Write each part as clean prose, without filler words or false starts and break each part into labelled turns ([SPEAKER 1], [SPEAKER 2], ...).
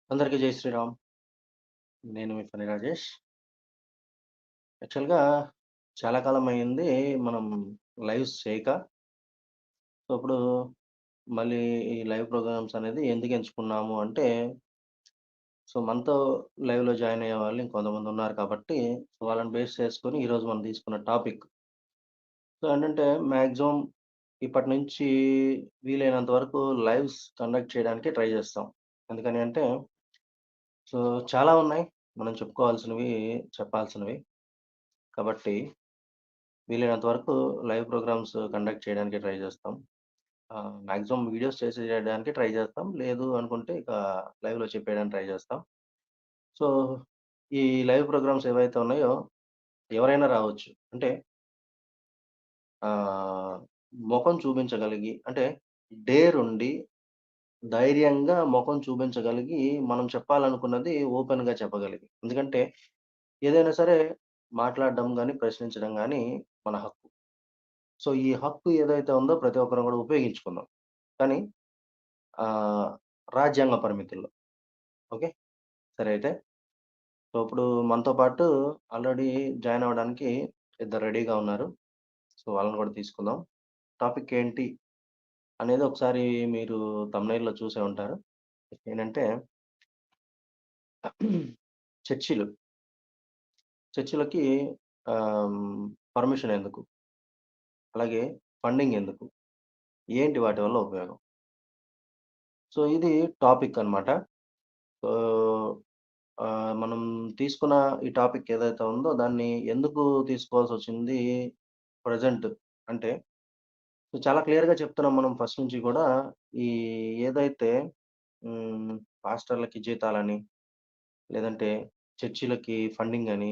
[SPEAKER 1] అందరికీ జై శ్రీరామ్. నేను మీ ఫణి రాజేష్. యాక్చువల్‌గా చాలా కాలం అయింది మనం లైవ్స్ చేయక. సో, ఇప్పుడు మళ్ళీ ఈ లైవ్ ప్రోగ్రామ్స్ అనేది ఎందుకు ఎంచుకున్నాము అంటే, సో, మనతో లైవ్‌లో జాయిన్ అయ్యే వాళ్ళు ఇంకొంతమంది ఉన్నారు కాబట్టి, సో, వాళ్ళని బేస్ చేసుకొని ఈరోజు మనం తీసుకున్న టాపిక్. సో, ఏంటంటే మాక్సిమం ఇప్పటి నుంచి వీలైనంత వరకు లైవ్స్ కండక్ట్ చేయడానికి ట్రై చేస్తాం. ఎందుకని అంటే, సో, చాలా ఉన్నాయి మనం చెప్పుకోవాల్సినవి, చెప్పాల్సినవి. కాబట్టి వీలైనంత వరకు లైవ్ ప్రోగ్రామ్స్ కండక్ట్ చేయడానికి ట్రై చేస్తాం. మాక్సిమం వీడియోస్ చేసి చేయడానికి ట్రై చేస్తాం. లేదు అనుకుంటే ఇక లైవ్‌లో చెప్పేయడానికి ట్రై చేస్తాం. సో, ఈ లైవ్ ప్రోగ్రామ్స్ ఏవైతే ఉన్నాయో ఎవరైనా రావచ్చు. అంటే ఆహ్, మొఖం చూపించగలిగి అంటే డేరుండి ధైర్యంగా మొఖం చూపించగలిగి మనం చెప్పాలనుకున్నది ఓపెన్‌గా చెప్పగలిగి. ఎందుకంటే ఏదైనా సరే మాట్లాడడం గాని, ప్రశ్నించడం గాని మన హక్కు. సో, ఈ హక్కు ఏదైతే ఉందో ప్రతి ఒక్కరం కూడా ఉపయోగించుకుందాం. కానీ ఆహ్, రాజ్యాంగ పరిమితుల్లో. ఓకే. సరే అయితే. సో, ఇప్పుడు మనతో పాటు ఆల్రెడీ జాయిన్ అవ్వడానికి ఇద్దరు రెడీగా ఉన్నారు. సో, వాళ్ళని కూడా తీసుకుందాం. టాపిక్ ఏంటి అనేది ఒకసారి మీరు థంబ్‌నెయిల్‌లో చూసే ఉంటారు. ఏంటంటే చర్చిలు. చర్చిలకి పర్మిషన్ ఎందుకు? అలాగే ఫండింగ్ ఎందుకు? ఏంటి వాటి వల్ల ఉపయోగం? సో, ఇది టాపిక్ అన్నమాట. సో, మనం తీసుకున్న ఈ టాపిక్ ఏదైతే ఉందో దాన్ని ఎందుకు తీసుకోవాల్సొచ్చింది ప్రెజెంట్ అంటే సో, చాలా క్లియర్‌గా చెప్తున్నాం మనం ఫస్ట్ నుంచి కూడా ఈ ఏదైతే హ్మ్. పాస్టర్‌లకి జీతాలని, లేదంటే చర్చిలకి ఫండింగ్ అని,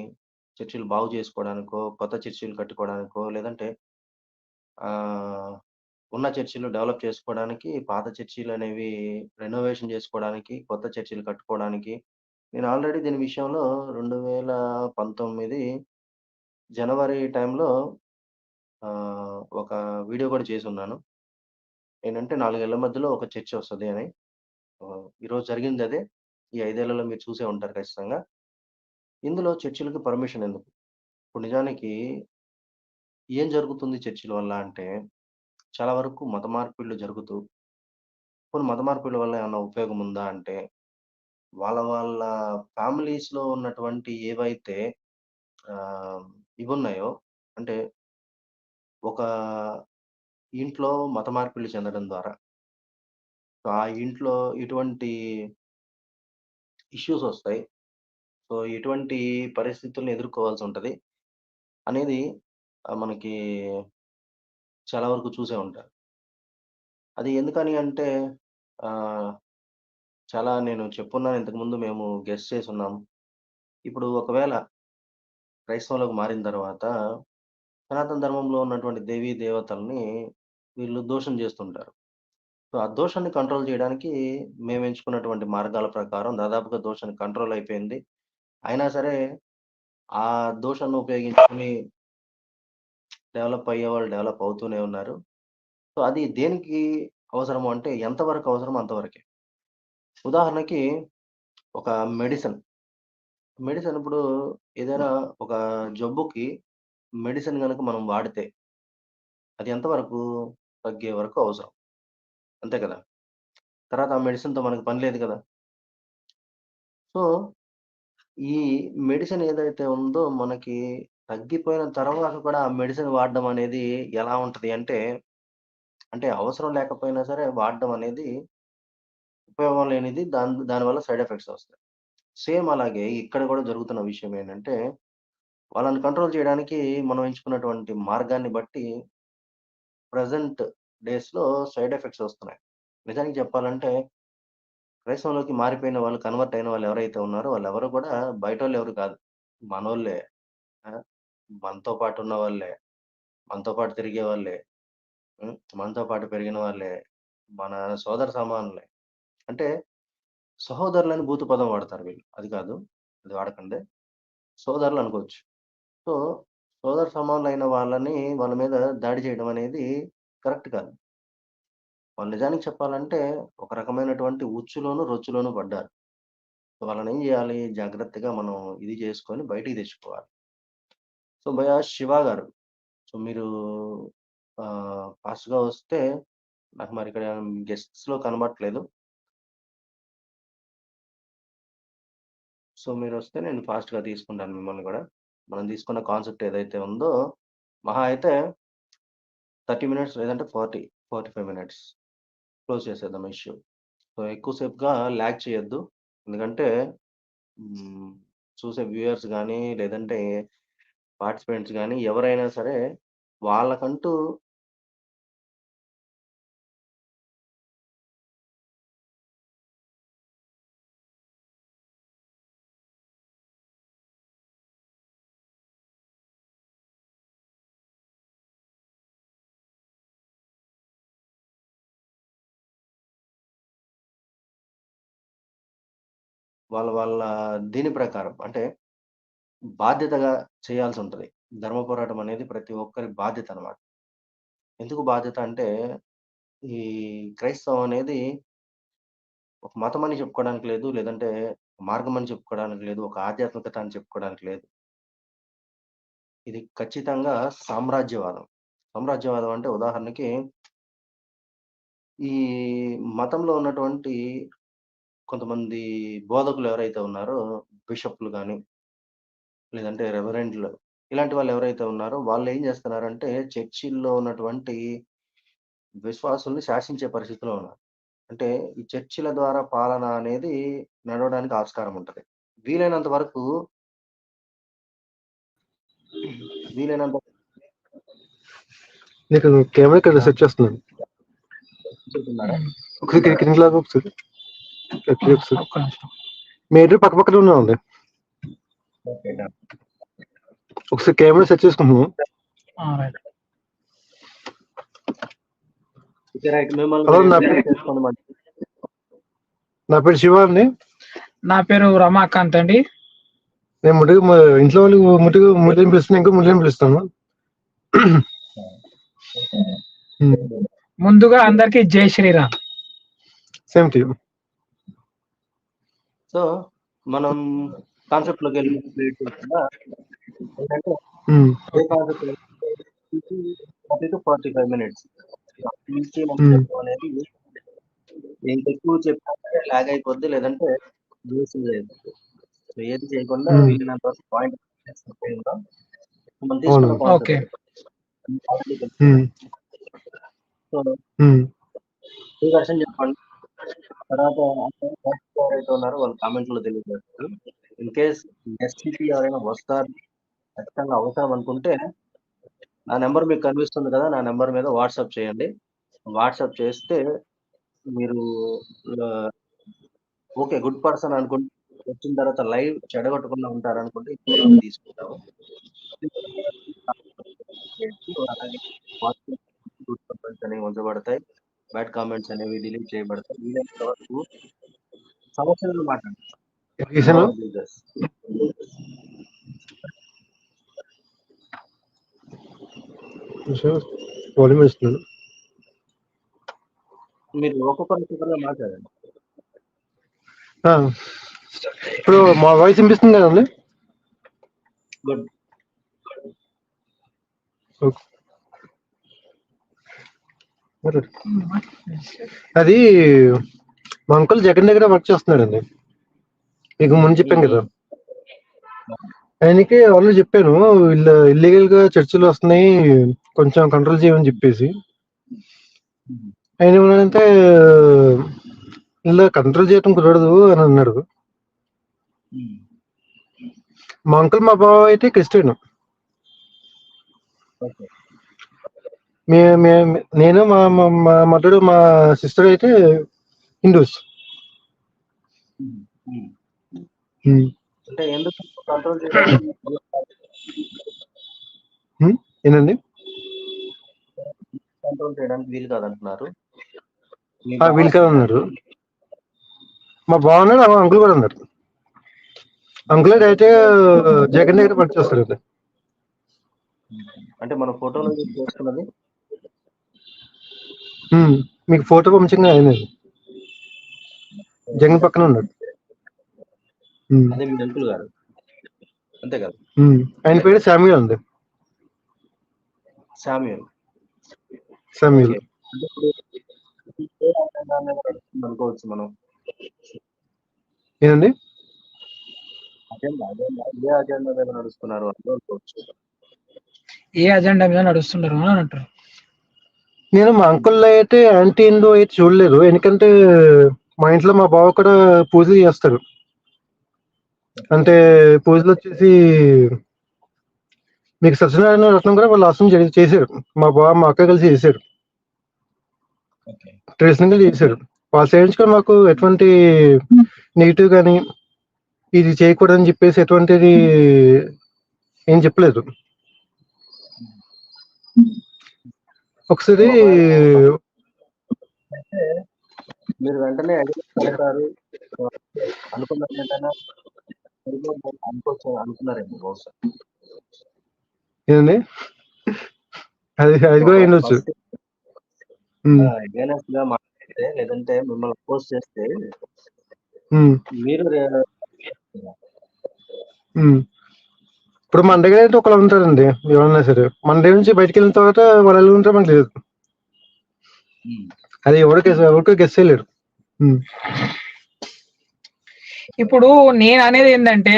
[SPEAKER 1] చర్చిలు బాగు చేసుకోవడానికో, కొత్త చర్చిలు కట్టుకోవడానికో, లేదంటే ఆహ్, ఉన్న చర్చిలు డెవలప్ చేసుకోవడానికి, పాత చర్చిలనేవి రెనోవేషన్ చేసుకోవడానికి, కొత్త చర్చిలు కట్టుకోవడానికి నేను ఆల్రెడీ దీని విషయంలో 2019 జనవరి టైంలో ఒక వీడియో కూడా చేసున్నాను. ఏంటంటే 4 ఏళ్ల మధ్యలో ఒక చర్చ్ వస్తది అని. ఈరోజు జరిగిందదే. ఈ 5 ఏళ్లలో మీరు చూసే ఉంటారు ఖచ్చితంగా. ఇందులో చర్చిలకి పర్మిషన్ ఎందుకు? ఇప్పుడు నిజానికి ఏం జరుగుతుంది చర్చిల వల్ల అంటే, చాలా వరకు మత మార్పిడులు జరుగుతూ, పోనీ మత మార్పిడుల వల్ల ఏమన్నా ఉపయోగం ఉందా అంటే, వాళ్ళ ఫ్యామిలీస్‌లో ఉన్నటువంటి ఏవైతే ఆహ్, ఇవున్నాయో అంటే ఒక ఇంట్లో మత మార్పిడులు చెందడం ద్వారా, ఆ ఇంట్లో ఎటువంటి ఇష్యూస్ ఒస్తాయి. సో, ఎటువంటి పరిస్థితుల్ని ఎదుర్కోవాల్సుంటది అనేది మనకి చాలా వరకు చూసే ఉంటారు. అది ఎందుకని అంటే ఆహ్, చాలా నేను చెప్పున్నాను ఇంతకుముందు మేము గెస్ చేసున్నాం. ఇప్పుడు ఒకవేళ క్రైస్తవంలోకి మారిన తర్వాత సనాతన ధర్మంలో ఉన్నటువంటి దేవీ దేవతల్ని వీళ్ళు దూషణ చేస్తుంటారు. సో, ఆ దూషణని కంట్రోల్ చేయడానికి మేము ఎంచుకున్నటువంటి మార్గాల ప్రకారం దాదాపుగా దూషణ కంట్రోల్ అయిపోయింది. అయినా సరే ఆ దూషణను ఉపయోగించుకొని డెవలప్ అయ్యేవాళ్ళు డెవలప్ అవుతూనే ఉన్నారు. సో, అది దేనికి అవసరము అంటే ఎంత వరకు అవసరమో అంతవరకే. ఉదాహరణకి ఒక మెడిసిన్. మెడిసిన్ ఇప్పుడు ఏదైనా ఒక జబ్బుకి మెడిసిన్ గనక మనం వాడితే, అది ఎంతవరకు తగ్గే వరకు అవసరం. అంతే కదా! తర్వాత ఆ మెడిసిన్‌తో మనకు పని లేదు కదా! సో, ఈ మెడిసిన్ ఏదైతే ఉందో మనకి తగ్గిపోయిన తర్వాత కూడా ఆ మెడిసిన్ వాడడం అనేది ఎలా ఉంటది అంటే, అంటే అవసరం లేకపోయినా సరే వాడడం అనేది ఉపయోగం లేనిది. దానివల్ల సైడ్ ఎఫెక్ట్స్ వస్తాయి. సేమ్ అలాగే ఇక్కడ కూడా జరుగుతున్న విషయం ఏంటంటే, వాళ్ళని కంట్రోల్ చేయడానికి మనం ఎంచుకున్నటువంటి మార్గాన్ని బట్టి ప్రెజెంట్ డేస్‌లో సైడ్ ఎఫెక్ట్స్ వస్తున్నాయి. నిజానికి చెప్పాలంటే క్రైస్తవంలోకి మారిపోయిన వాళ్ళు, కన్వర్ట్ అయిన వాళ్ళు ఎవరైతే ఉన్నారో వాళ్ళెవరు కూడా బయటోళ్ళు ఎవరు కాదు. మనోళ్ళే. ఆ! మనతో పాటు ఉన్నవాళ్ళే. మనతో పాటు తిరిగేవాళ్ళే. మనతో పాటు పెరిగిన వాళ్ళే. మన సోదర సమానులే. అంటే సహోదరులని భూత పదం వాడతారు వీళ్ళు. అది కాదు. అది వాడకండి. సోదరులు అనుకోవచ్చు. సో, సోదర సమానులైన వాళ్ళ మీద దాడి చేయడం అనేది కరెక్ట్ కాదు. వాళ్ళు నిజానికి చెప్పాలంటే ఒక రకమైనటువంటి ఉచ్చులోను, రొచ్చులోను పడ్డారు. వాళ్ళనేం జేయాలి? జాగ్రత్తగా మనం ఇది చేసుకొని బయటికి తెచ్చుకోవాలి. సో, భయ్యా శివ గారు. సో, మీరు ఫాస్ట్‌గా వస్తే నాకు మరిక్కడ గెస్ట్స్‌లో కనబడట్లేదు. సో, మీరొస్తే నేను ఫాస్ట్‌గా తీసుకుంటాను మిమ్మల్ని గూడా. మనం తీసుకున్న కాన్సెప్ట్ ఏదైతే ఉందో మహా అయితే 30 మినిట్స్ లేదంటే 45 మినిట్స్ క్లోజ్ చేసేద్దాం ఇష్యూ. సో, ఎక్కువ సేపుగా లాగ్ చేయొద్దు. ఎందుకంటే హ్మ్. చూసే వ్యూయర్స్ గానీ, లేదంటే పార్టిసిపెంట్స్ గానీ ఎవరైనా సరే వాళ్ళకంటూ వాళ్ళ దీని ప్రకారం అంటే బాధ్యతగా చేయాల్సుంటది. ధర్మ పోరాటం అనేది ప్రతి ఒక్కరి బాధ్యతనమాట. ఎందుకు బాధ్యత అంటే ఈ క్రైస్తవం అనేది ఒక మతమని చెప్పుకోవడానికి లేదు. లేదంటే మార్గమని చెప్పుకోవడానికి లేదు. ఒక ఆధ్యాత్మికత అని చెప్పుకోవడానికి లేదు. ఇది ఖచ్చితంగా సామ్రాజ్యవాదం. సామ్రాజ్యవాదం అంటే ఉదాహరణకి ఈ మతంలో ఉన్నటువంటి కొంతమంది బోధకులు ఎవరైతే ఉన్నారో బిషప్‌లు గాని, లేదంటే రెవరెండ్‌లు ఇలాంటి వాళ్ళు ఎవరైతే ఉన్నారో వాళ్ళేం జేస్తున్నారంటే చర్చిల్లో ఉన్నటువంటి విశ్వాసుల్ని శాసించే పరిస్థితిలో ఉన్నారు. అంటే ఈ చర్చిల ద్వారా పాలన అనేది నడవడానికి ఆస్కారం ఉంటది. వీలైనంత వరకు వీలైనంత
[SPEAKER 2] నీకు కెమెరా ఇక్కడ
[SPEAKER 1] ఆ!
[SPEAKER 2] సెట్ చేస్తున్నాను.
[SPEAKER 1] చెప్తున్నారా?
[SPEAKER 2] ఒకసారి కింద లాగా ఒకసారి ఒకసారి
[SPEAKER 3] ఒక్క నిమిషం.
[SPEAKER 2] మీ ఇద్దరు పక్క పక్కనే ఉన్నామండి.
[SPEAKER 1] ఓకే. డన్.
[SPEAKER 2] ఒకసారి కెమెరా సెట్ చేసుకుంటున్నాము.
[SPEAKER 3] రైట్.
[SPEAKER 1] ఓకే. రైట్. మిమ్మల్ని
[SPEAKER 2] హలో,
[SPEAKER 1] మీరు
[SPEAKER 2] నా
[SPEAKER 1] ఇంట్రడ్యూస్ చేసుకోండి మరి.
[SPEAKER 2] పేరు శివ అండి.
[SPEAKER 3] నా పేరు రమాకాంత్ అండి.
[SPEAKER 2] నేను ముట్టిగా మా ఇంట్లో వాళ్ళు ముట్టిగా పిలుస్తున్నాను, ఇంకా ముట్టిగా పిలుస్తాను.
[SPEAKER 3] ముందుగా అందరికి జై Sri Ram.
[SPEAKER 2] Same to you.
[SPEAKER 1] So, మనం కాన్సెప్ట్‌లోకెళ్ళిపోతున్నా ఏంటంటే ఏ కాన్సెప్ట్ 30-45 మినిట్స్. నుంచి మన చదువు అనేది ఎంత ఎక్కువ చెప్పినా సరే లాగ్ అయిపోద్ది. లేదంటే వేస్టేజ్ అయిపోద్ది. సో, ఏది చేయకుండా వీలైనంత వరకు పాయింట్ చేసుకుందాం. మనం తీసుకున్న
[SPEAKER 2] అవును.
[SPEAKER 1] Concept
[SPEAKER 3] okay.
[SPEAKER 1] ఆల్రెడీ తెలుసు. సో, మీ వెర్షన్ చెప్పండి. తర్వాత ఎవరైతే ఉన్నారో వాళ్ళు కామెంట్‌లో తెలియజేస్తారు. ఇన్ కేస్ నెక్స్ట్‌కి ఎవరైనా వస్తారు, ఖచ్చితంగా అవసరం అనుకుంటే నా నంబర్ మీకు కనిపిస్తుంది కదా! నా నంబర్ మీద వాట్సాప్ చేయండి. వాట్సాప్ చేస్తే మీరు ఆహ్, ఓకే. గుడ్ పర్సన్ అనుకుంటే వచ్చిన తర్వాత లైవ్ చెడగొట్టకుండా ఉంటారనుకుంటే ఇంకోళ్ళని తీసుకుంటాము. అలాగే వాట్సాప్ గుడ్ కామెంట్స్ అనేవి ఉంచబడతాయి. బ్యాడ్ కామెంట్స్ అనేవి డిలీట్ చేయబడతాయి. వీలైనంత వరకు సమస్యలను మాట్లాడండి. నో
[SPEAKER 2] చేశాను.
[SPEAKER 1] అబ్యూజర్స్.
[SPEAKER 2] వాల్యూమ్ ఇస్తున్నాను.
[SPEAKER 1] మీరు ఒక్కొక్కరిగా మాట్లాడండి.
[SPEAKER 2] ఇప్పుడు మా వాయిస్ వినిపిస్తుంది కదండి?
[SPEAKER 1] గుడ్.
[SPEAKER 2] అది మా అంకుల్ జగన్ దగ్గర వర్క్ చేస్తున్నాడండి. మీకు ముందు చెప్పాను కదా. ఆయనకి ఆల్రెడీ చెప్పాను, వీళ్ళు ఇల్లీగల్ గా చర్చిలు వస్తున్నాయి, కొంచెం కంట్రోల్ చేయమని చెప్పేసి. ఆయన ఏమన్నాడంటే ఇలా కంట్రోల్ చేయడం కుదరదు అని అన్నాడు. మా అంకుల్ మా బావ అయితే క్రిస్టియన్. నేను మా మదర్ మా సిస్టర్ అయితే హిందూస్.
[SPEAKER 1] అంటే ఎందుకు కంట్రోల్ చేయడానికి
[SPEAKER 2] ఏంటండి?
[SPEAKER 1] కంట్రోల్ చేయడానికి వీలు కాదంటున్నారు.
[SPEAKER 2] వీళ్ళు కదా అన్నారు. మా బావ అన్నాడు, అంకుల్ కూడా అన్నారు. అంకుల్ అయితే జగన్ దగ్గర పనిచేస్తారు.
[SPEAKER 1] అంటే మన ఫోటోలో చేసుకున్నది
[SPEAKER 2] మీకు ఫోటో పంపించగా ఆయన జగన్ పక్కన ఉన్నాడు. ఉమ్,
[SPEAKER 1] అదే మీ అంకుల్ గారు అంతే కదా?
[SPEAKER 2] ఆయన పేరు శామ్యూల్ అండి.
[SPEAKER 1] శామ్యూల్.
[SPEAKER 2] శామ్యూల్.
[SPEAKER 1] ఓకే. అంటే ఇప్పుడు ఈ పేరు అజెండా మీద నడుస్తుంది అనుకోవచ్చు మనం.
[SPEAKER 2] ఏంటండి?
[SPEAKER 1] అజెండా ఏ అజెండా మీద నడుస్తున్నారు అనుకోవచ్చు.
[SPEAKER 3] ఏ అజెండా మీద నడుస్తుంటారు అని అంటారు.
[SPEAKER 2] నేను మా అంకుల్ అయితే యాంటీ హిందూ అయితే చూడలేదు, ఎందుకంటే మా ఇంట్లో మా బావ కూడా పూజలు చేస్తారు. అంటే పూజలు వచ్చేసి మీకు సత్యనారాయణ రత్నం కూడా వాళ్ళు లాస్ట్ చేశారు. మా బావ మా అక్క కలిసి చేశారు,
[SPEAKER 1] ఓకే.
[SPEAKER 2] ట్రెడిషనల్ గా చేశారు. వాళ్ళ సైడ్ నుంచి కూడా మాకు ఎటువంటి నెగిటివ్ కానీ ఇది చేయకూడదని చెప్పేసి ఎటువంటిది ఏం చెప్పలేదు. ఒకసారి
[SPEAKER 1] అయితే మీరు వెంటనే అడిగారు అనుకున్నారు ఏంటన్నా అనుకోవచ్చు అనుకున్నారేమో బహుశా.
[SPEAKER 2] ఏంటండి? అది కూడా ఉండొచ్చు.
[SPEAKER 1] అగైనెస్ట్ గా మాట్లాడితే లేదంటే మిమ్మల్ని అపోజ్ చేస్తే మీరు
[SPEAKER 2] ఇప్పుడు మన దగ్గర అయితే ఒకళ్ళు ఉంటారండి, ఎవరన్నా సరే మన దగ్గర నుంచి బయటకు వెళ్ళిన తర్వాత వాళ్ళు ఎలా ఉంటారో మనకు తెలియదు. అది ఎవరికి గెస్ చేయలేరు.
[SPEAKER 3] ఇప్పుడు నేను అనేది ఏంటంటే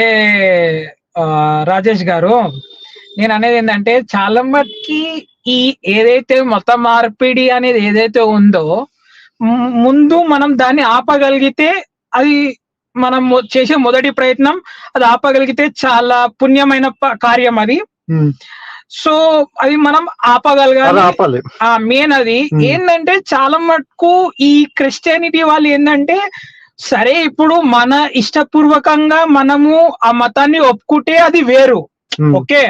[SPEAKER 3] రాజేష్ గారు, నేను అనేది ఏంటంటే చాలా మటుకి ఈ ఏదైతే మత మార్పిడి అనేది ఏదైతే ఉందో ముందు మనం దాన్ని ఆపగలిగితే అది మనం చేసే మొదటి ప్రయత్నం, అది ఆపగలిగితే చాలా పుణ్యమైన కార్యం అది. సో అది మనం ఆపగలగాలి. మెయిన్ అది ఏంటంటే చాలా మటుకు ఈ క్రిస్టియానిటీ వాళ్ళు ఏంటంటే, సరే ఇప్పుడు మన ఇష్టపూర్వకంగా మనము ఆ మతాన్ని ఒప్పుకుంటే అది వేరు. ఓకే,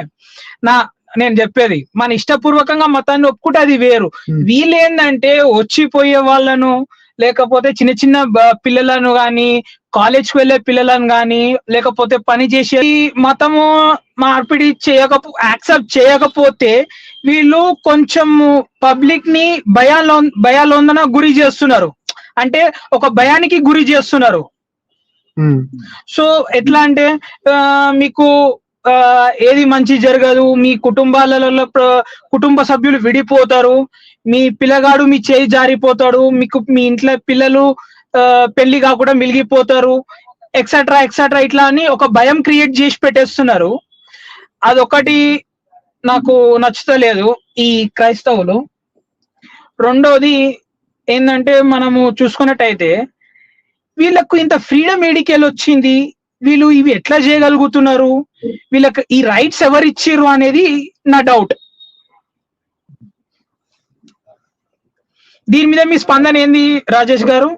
[SPEAKER 3] నేను చెప్పేది మన ఇష్టపూర్వకంగా మతాన్ని ఒప్పుకుంటే అది వేరు. వీళ్ళు ఏంటంటే వచ్చిపోయే వాళ్ళను, లేకపోతే చిన్న చిన్న పిల్లలను గాని, కాలేజ్కి వెళ్ళే పిల్లలను గాని, లేకపోతే పని చేసే మతము మార్పిడి యాక్సెప్ట్ చేయకపోతే వీళ్ళు కొంచెం పబ్లిక్ ని భయాలోందన గురి చేస్తున్నారు. అంటే ఒక భయానికి గురి చేస్తున్నారు. సో ఎట్లా అంటే మీకు ఏది మంచి జరగదు, మీ కుటుంబాలలో కుటుంబ సభ్యులు విడిపోతారు, మీ పిల్లగాడు మీ చేయి జారిపోతాడు, మీకు మీ ఇంట్లో పిల్లలు పెళ్లి కాకుండా మిలిగిపోతారు, ఎక్సెట్రా ఎక్సెట్రా, ఇట్లా అని ఒక భయం క్రియేట్ చేసి పెట్టేస్తున్నారు. అదొకటి నాకు నచ్చుతలేదు ఈ క్రైస్తవులు. రెండోది ఏంటంటే మనము చూసుకున్నట్టయితే వీళ్ళకు ఇంత ఫ్రీడమ్ ఏడికెళ్ళి వచ్చింది, వీళ్ళు ఇవి ఎట్లా చేయగలుగుతున్నారు, వీళ్ళకి ఈ రైట్స్ ఎవరు ఇచ్చిర్రు అనేది నా డౌట్. దీని మీద మీ స్పందన ఏంది రాజేష్ గారు?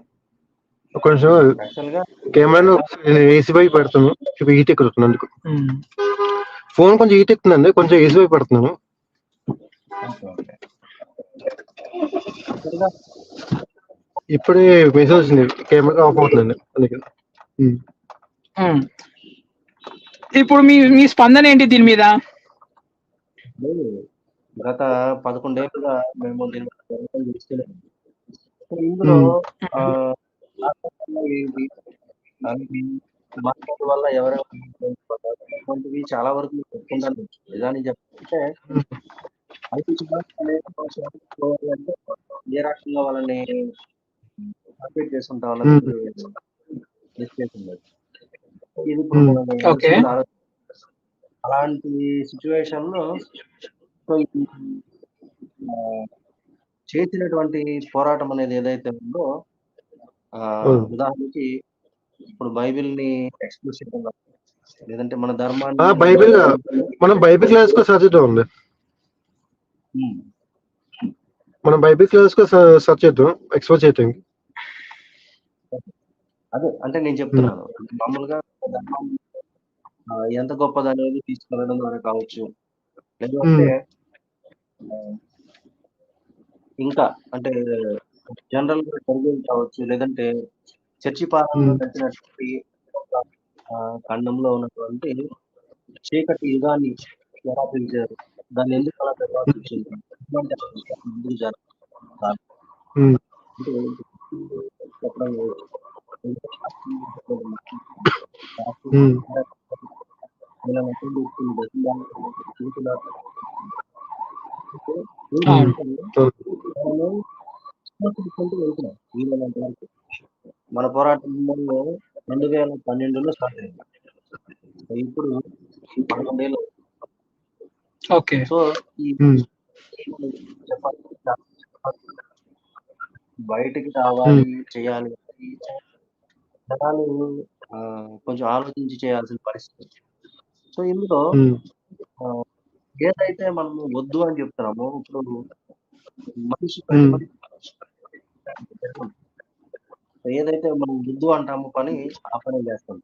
[SPEAKER 2] కొంచెం కెమెరా ఏసీ వైపు పెడుతున్నాను, ఇప్పుడు హీట్ ఎక్కుతుంది, అందుకు ఫోన్ కొంచెం హీట్ ఎక్కుతుందండి, కొంచెం ఏసీ వైపు పెడుతున్నాను. ఇప్పుడే మెసేజ్ వచ్చింది, కెమెరా ఆఫ్ అవుతుందండి అందుకని.
[SPEAKER 3] ఇప్పుడు మీ స్పందన ఏంటి దీని మీద?
[SPEAKER 1] గత 11 ఏళ్ళుగా మేము ఇందులో మాట్లాడడం వల్ల ఎవరెవరి చాలా వరకు చెప్పుకుంటాను. నిజానికి చెప్తే ఏ రకంగా వాళ్ళని కంప్లీట్ చేసుకుంటాం అన్నది ఇది ఇప్పుడు అలాంటి సిచ్యువేషన్ లో చేసినటువంటి పోరాటం అనేది ఏదైతే ఉందో, ఉదాహరణకి ఇప్పుడు బైబిల్ ని ఎక్స్ప్లిసిట్ గా లేదంటే మన ధర్మాన్ని
[SPEAKER 2] మనం బైబిల్ క్లాస్ కు చదివిద్దాం ఉంది, మనం బైబిల్ క్లాస్ కు సర్చ్ చేద్దాం, ఎక్స్పోజ్ చేద్దాం.
[SPEAKER 1] అదే అంటే నేను చెప్తున్నాను, మామూలుగా ఎంత గొప్పది అనేది తీసుకెళ్ళడం ద్వారా కావచ్చు, లేదంటే ఇంకా అంటే జనరల్ గా జరిగేది కావచ్చు, లేదంటే చర్చి పాలనలో నచ్చినటువంటి ఖండంలో ఉన్నటువంటి చీకటి యుగాన్ని ఎలా పిలిచారు, దాన్ని ఎందుకు అలా నిర్వాసించింది, ముందుకు చెప్పడం
[SPEAKER 2] ఉమ్,
[SPEAKER 1] ఇలా మెసేజ్ ఇస్తుంది, దశంభాగం చూస్తున్నారు. అంటే
[SPEAKER 3] అవును.
[SPEAKER 1] ఏంటంటే మనము విశ్వసించుకుంటూ వెళ్తున్నాం వీలైనంత వరకు. మన పోరాటం 2012లో స్టార్ట్ అయింది. ఇప్పుడు 11 ఏళ్ళు.
[SPEAKER 3] ఓకే.
[SPEAKER 1] సో ఈ
[SPEAKER 2] ఉమ్,
[SPEAKER 1] చెప్పాలి, బయటికి రావాలి, చేయాలి. జనాలు కొంచెం ఆలోచించి చేయాల్సిన పరిస్థితి. సో ఇందులో
[SPEAKER 2] ఉమ్,
[SPEAKER 1] ఏదైతే మనము వద్దు అని చెప్తున్నామో, ఇప్పుడు మనిషి
[SPEAKER 2] ఉమ్,
[SPEAKER 1] ఏదైతే మనం వద్దు అంటామో పని ఆ పని చేస్తాం.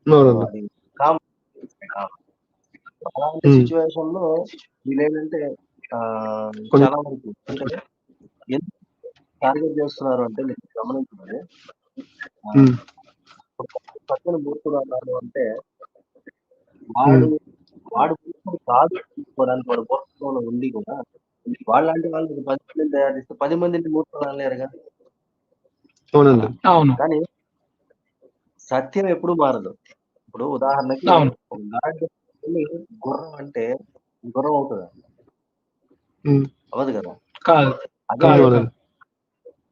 [SPEAKER 2] అవునండి.
[SPEAKER 1] అది కామన్. అలాంటి
[SPEAKER 2] ఉమ్,
[SPEAKER 1] సిచ్యువేషన్ లో వీళ్ళేంటంటే
[SPEAKER 2] కొంచెం
[SPEAKER 1] చాలా వరకు అంటే ఎందుకు టార్గెట్ చేస్తున్నారు అంటే మీరు గమనించండి.
[SPEAKER 2] ఉమ్,
[SPEAKER 1] పక్కన మూర్ఖుడు అన్నారు అంటే వాడు వాడు మూర్ఖుడు కాదు తీసుకోవడానికి, వాడు మూర్ఖంలో ఉండి కూడా వాళ్ళంటి వాళ్ళు 10 మందిని తయారు చేస్తే 10 మందిని మూర్ఖులు అనలేరుగా.
[SPEAKER 2] అవునండి.
[SPEAKER 3] అవును.
[SPEAKER 1] కానీ సత్యం ఎప్పుడు మారదు. ఇప్పుడు ఉదాహరణకి
[SPEAKER 3] అవును.
[SPEAKER 1] ఒక గాడిద గుర్రం అంటే గుర్రం అవుతుందా?
[SPEAKER 2] ఉమ్,
[SPEAKER 1] అవ్వదు కదా.
[SPEAKER 3] కాదు.
[SPEAKER 1] అదే
[SPEAKER 3] కాదు.
[SPEAKER 2] అవునండి.
[SPEAKER 3] కాదు.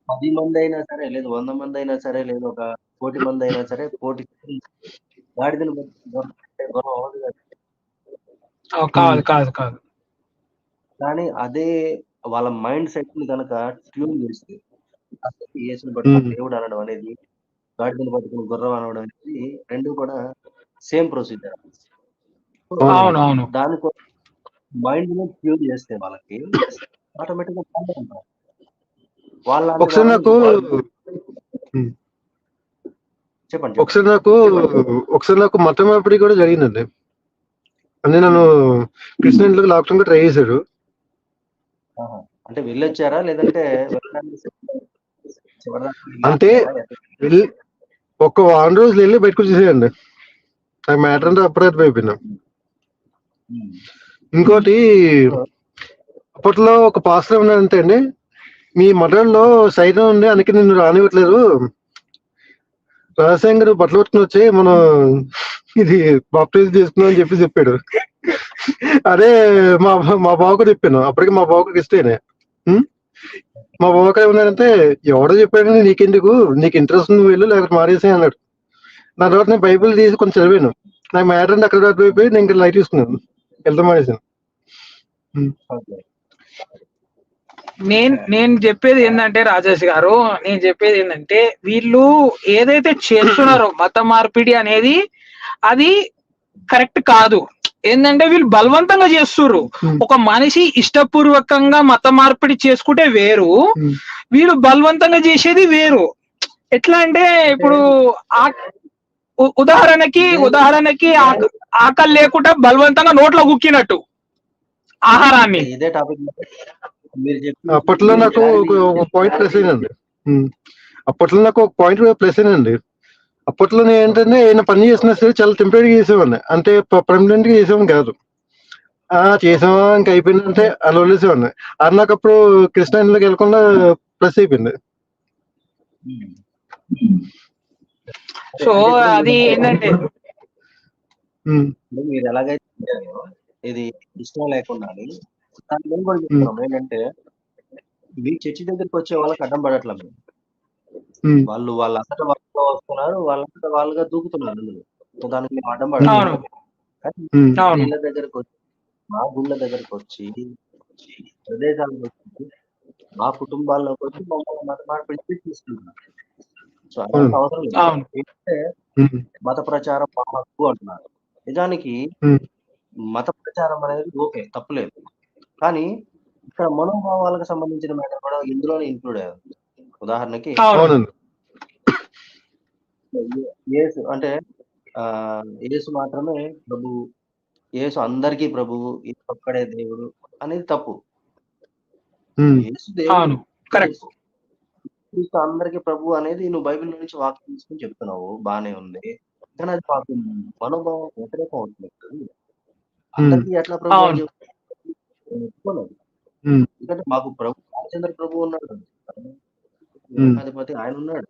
[SPEAKER 1] 10 మంది అయినా సరే, లేదు 100 మంది అయినా సరే, లేదు ఒక 1,00,00,000 మంది అయినా సరే, 1,00,00,000 గాడిదలు గుర్రం అంటే గుర్రం అవ్వదు కదా.
[SPEAKER 3] కాదు. కాదు. కాదు.
[SPEAKER 1] కానీ అదే వాళ్ళ మైండ్ సెట్ ని కనుక ట్యూన్ చేస్తే అసలు యేసుని పట్టుకుని
[SPEAKER 2] ఉమ్,
[SPEAKER 1] దేవుడు అనడం అనేది, గాడిదను పట్టుకుని గుర్రం అనడం అనేది రెండు కూడా సేమ్ ప్రొసీజర్.
[SPEAKER 2] అవునండి.
[SPEAKER 3] అవును. అవును.
[SPEAKER 1] దానికోసం మైండ్ ని ట్యూన్ చేస్తే వాళ్ళకి ఆటోమేటిక్ గా బాగానే ఉంటారు. వాళ్ళ అనే
[SPEAKER 2] ఒకసారి
[SPEAKER 1] వాళ్ళని
[SPEAKER 2] నాకు ఉమ్,
[SPEAKER 1] చెప్పండి.
[SPEAKER 2] ఒకసారి నాకు మతం మార్పిడి కూడా జరిగిందండి. అంటే నన్ను క్రిస్టియన్లకు లాక్డౌన్ ట్రై చేశాడు.
[SPEAKER 1] ఆహా. అంటే వెళ్ళొచ్చారా, లేదంటే వెళ్ళడానికి చివరిదాకా
[SPEAKER 2] అంటే
[SPEAKER 1] వెళ్ళారా?
[SPEAKER 2] వెళ్ళి ఒక వారం రోజులు వెళ్ళి బయటకు వచ్చేసేయండి. నాకు మ్యాటర్ అంటే అప్పుడే అర్థమైపోయింది. ఇంకోటి అప్పట్లో ఒక పాస్టర్ ఉన్నాడంటే అండి, మీ మఠంలో సైతం ఉంది అందుకే నిన్ను రానివ్వట్లేదు, రహస్యంగా నువ్వు బట్టలు పట్టుకుని వచ్చి మనం ఇది బాప్టిజం చేసుకున్నాం అని చెప్పాడు. అదే మా మా బావకు చెప్పాను. అప్పటికి మా బావకు ఇష్టేనే. మా బావకు ఏమన్నాడంటే, ఎవడో చెప్పాడు నీకెందుకు, నీకు ఇంట్రెస్ట్ నువ్వు వెళ్ళు లేకపోతే మారేసి అన్నాడు. దాని తర్వాత నేను బైబిల్ తీసి కొంచెం చదివాను. నాకు మ్యాటర్ అంటే అక్కడ అర్థమైపోయి నేను ఇంకా లైట్ తీసుకున్నాను, వెళ్తాం మానేసాను.
[SPEAKER 3] నేను చెప్పేది ఏంటంటే రాజేష్ గారు, నేను చెప్పేది ఏంటంటే వీళ్ళు ఏదైతే చేస్తున్నారో మత మార్పిడి అనేది అది కరెక్ట్ కాదు. ఏంటంటే వీళ్ళు బలవంతంగా చేస్తుర్రు. ఒక మనిషి ఇష్టపూర్వకంగా మత మార్పిడి చేసుకుంటే వేరు, వీళ్ళు బలవంతంగా చేసేది వేరు. ఎట్లా అంటే ఇప్పుడు ఉదాహరణకి ఆకలి లేకుండా బలవంతంగా నోట్లో కుక్కినట్టు ఆహారాన్ని.
[SPEAKER 1] ఇదే టాపిక్
[SPEAKER 2] అప్పట్లో నాకు ఒక పాయింట్ ప్లస్ అయిందండి. అప్పట్లో నాకు ఒక పాయింట్ ప్లస్ అయిందండి. అప్పట్లో నేను ఏంటంటే ఏదైనా పని చేసినా సరే చాలా టెంపరీ చేసేవాడిని, అంటే పర్మనెంట్ గా చేసేవాడిని కాదు. చేసావా ఇంకా అయిపోయిందంటే అలా వదిలేసేవాడిని. అది నాకు అప్పుడు క్రిస్టియన్లోకి వెళ్ళకుండా ప్లస్ అయిపోయింది.
[SPEAKER 3] సో అది ఏంటంటే
[SPEAKER 1] మీరు ఎలాగైతే ఇది ఇష్టం లేకుండా దాన్ని మేము కూడా చెప్తున్నాం ఏంటంటే, మీ చర్చి దగ్గరికి వచ్చే వాళ్ళకి అడ్డం పడట్లేదు. వాళ్ళు వాళ్ళంతటా వాళ్ళతో వస్తున్నారు, వాళ్ళంతటా వాళ్ళుగా దూకుతున్నారు అందులో. సో దానికి మేము అడ్డం పడట్లేదు. కానీ ఇళ్ళ దగ్గరకు వచ్చి, మా గుళ్ళ దగ్గరకు వచ్చి, ప్రదేశాలకు వచ్చి, మా కుటుంబాల్లోకి వచ్చి మమ్మల్ని మత మార్పిడి తీసుకుంటున్నారు. సో అలాంటి అవసరం లేదు. ఏంటంటే మత ప్రచారం మా హక్కు అంటున్నారు. నిజానికి మత ప్రచారం అనేది ఓకే, తప్పులేదు. కానీ ఇక్కడ మనోభావాలకు సంబంధించిన మ్యాటర్ కూడా ఇందులోనే ఇంక్లూడ్ అయ్యారు. ఉదాహరణకి యేసు అంటే యేసు మాత్రమే ప్రభు, యేసు అందరికీ ప్రభువు, యేసు ఒక్కడే దేవుడు అనేది తప్పు. యేసు దేవుడు, అందరికీ ప్రభు అనేది నువ్వు బైబిల్ నుంచి వాక్యం తీసుకుని చెప్తున్నావు, బానే ఉంది. కానీ అది మాకు మనోభావం వ్యతిరేకం అవుతుంది. అందరికీ ఎట్లా ప్రభు అని చెప్పుకోలేదు. ఎందుకంటే మాకు ప్రభు రామచంద్ర ప్రభు ఉన్నాడు, అధిపతి ఆయన ఉన్నాడు.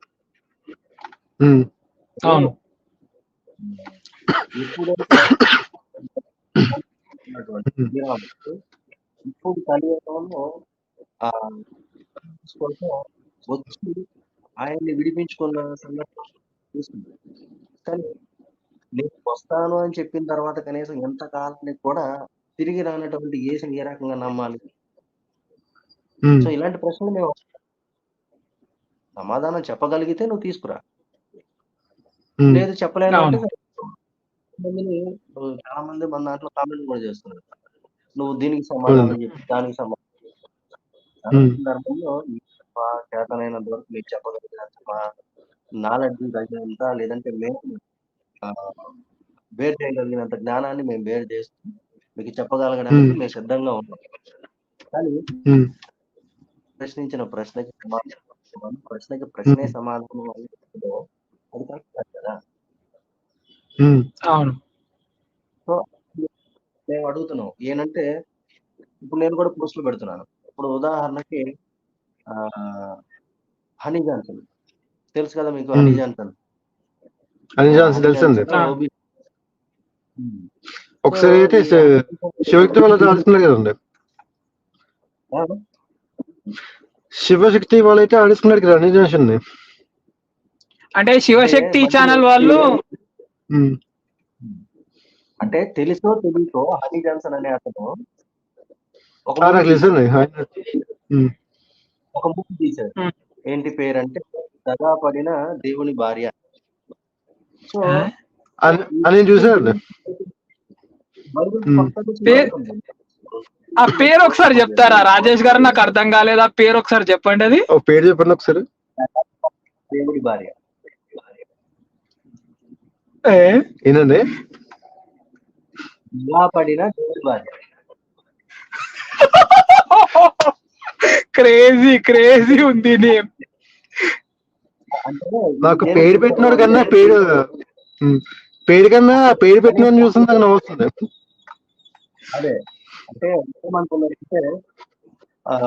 [SPEAKER 1] ఎప్పుడైతే ఉన్నటువంటి శ్రీరాముడు ఇప్పుడు కలియుగంలో ఆ కోసం వచ్చి ఆయన్ని విడిపించుకున్న సందర్భం చూసింది. కానీ నేను వస్తాను అని చెప్పిన తర్వాత కనీసం ఎంత కాలానికి కూడా తిరిగి రానటువంటి యేసుని ఏ రకంగా నమ్మాలి? సో ఇలాంటి ప్రశ్నలు మేము సమాధానం చెప్పగలిగితే నువ్వు తీసుకురా. లేదు చెప్పలేను అంటే
[SPEAKER 3] అవును.
[SPEAKER 1] కొంతమందిని చాలా మంది మన దాంట్లో కామెంట్ కూడా చేస్తున్నారు. నువ్వు దీనికి సమాధానం చెప్పి దానికి సమాధానం చాలా సందర్భంలో మా చేతనైనంత వరకు మీకు చెప్పగలిగినంత మా నాలెడ్జ్ తగినంత లేదంటే మేము బేర్ చేయగలిగినంత జ్ఞానాన్ని మేము బేర్ చేస్తూ మీకు చెప్పగలగడానికి మేము సిద్ధంగా ఉన్నాం. కానీ ప్రశ్నించిన ప్రశ్నకి సమాధానం ప్రశ్నకి ప్రశ్నే సమాధానం అనేది అది కరెక్ట్ కాదు కదా.
[SPEAKER 3] అవును.
[SPEAKER 1] సో మేము అడుగుతున్నాం ఏంటంటే ఇప్పుడు నేను కూడా పోస్టులు పెడుతున్నాను. ఇప్పుడు ఉదాహరణకి హనీ జాన్సన్ తెలుసు కదా మీకు. హనీ జాన్సన్
[SPEAKER 2] తెలుసండి.
[SPEAKER 1] ఓబీ
[SPEAKER 2] ఒకసారి అయితే శివశక్తి వాళ్ళ ఆడుతున్నారు కదండి. శివశక్తి వాళ్ళైతే ఆడిస్తున్నారు కదా హనీ జాన్సన్ ని.
[SPEAKER 3] అంటే శివశక్తి ఛానల్ వాళ్ళు
[SPEAKER 1] అంటే తెలుసో తెలియకో హనీ జాన్సన్ అనే అతను ఒక మూవీ తీశాడు. ఏంటి పేరు అంటే దగా పడిన దేవుని భార్య. సో
[SPEAKER 2] అని చూసాడు.
[SPEAKER 3] ఆ పేరు ఒకసారి చెప్తారా రాజేష్ గారు? నాకు అర్థం కాలేదు. ఆ పేరు ఒకసారి చెప్పండి. అది
[SPEAKER 2] పేరు చెప్పండి ఒకసారి.
[SPEAKER 1] దేవుడి భార్య
[SPEAKER 2] ఏంటండి?
[SPEAKER 1] పడిన దేవుడి భార్య.
[SPEAKER 3] క్రేజీ ఉంది నేమ్.
[SPEAKER 2] నాకు పేరు పెట్టినోడు కన్నా పేరు కన్నా పేరు పెట్టినోడు చూస్తుంది నాకు నవ్వుతుంది.
[SPEAKER 1] అదే అంటే ఏమనుకున్నారంటే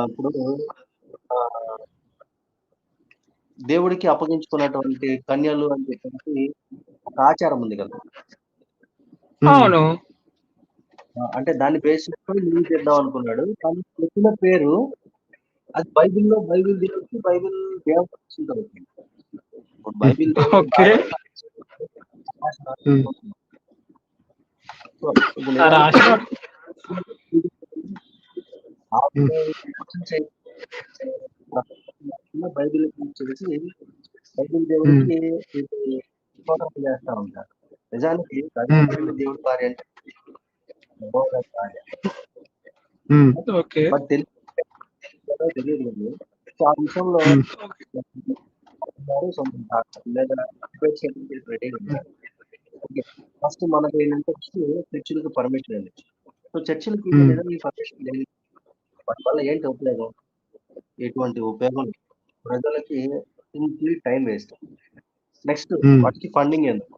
[SPEAKER 1] ఇప్పుడు దేవుడికి అప్పగించుకున్నటువంటి కన్యలు అని చెప్పేసి ఒక ఆచారం ఉంది కదా.
[SPEAKER 3] అవును.
[SPEAKER 1] అంటే దాన్ని బేస్ చేసుకొని నువ్వు చేద్దాం అనుకున్నాడు. కానీ పెట్టిన పేరు అది బైబిల్ దేవుడికి బైబిల్ దేవుడు. బైబిల్ బైబిల్ చేసి బైబిల్ దేవుడికి చేస్తా ఉంటారు. నిజానికి దేవుడి భార్య అంటే తెలియదు. సో ఆ విషయంలో ఫస్ట్ మనకి ఏంటంటే చర్చిలకు పర్మిషన్ ఉంది. సో చర్చిలకి పర్మిషన్ లేదు. వాటి వల్ల ఏంటి ఉపయోగం? ఎటువంటి ఉపయోగం? ప్రజలకి టైం వేస్ట్. నెక్స్ట్ వాటికి ఫండింగ్ ఎందుకు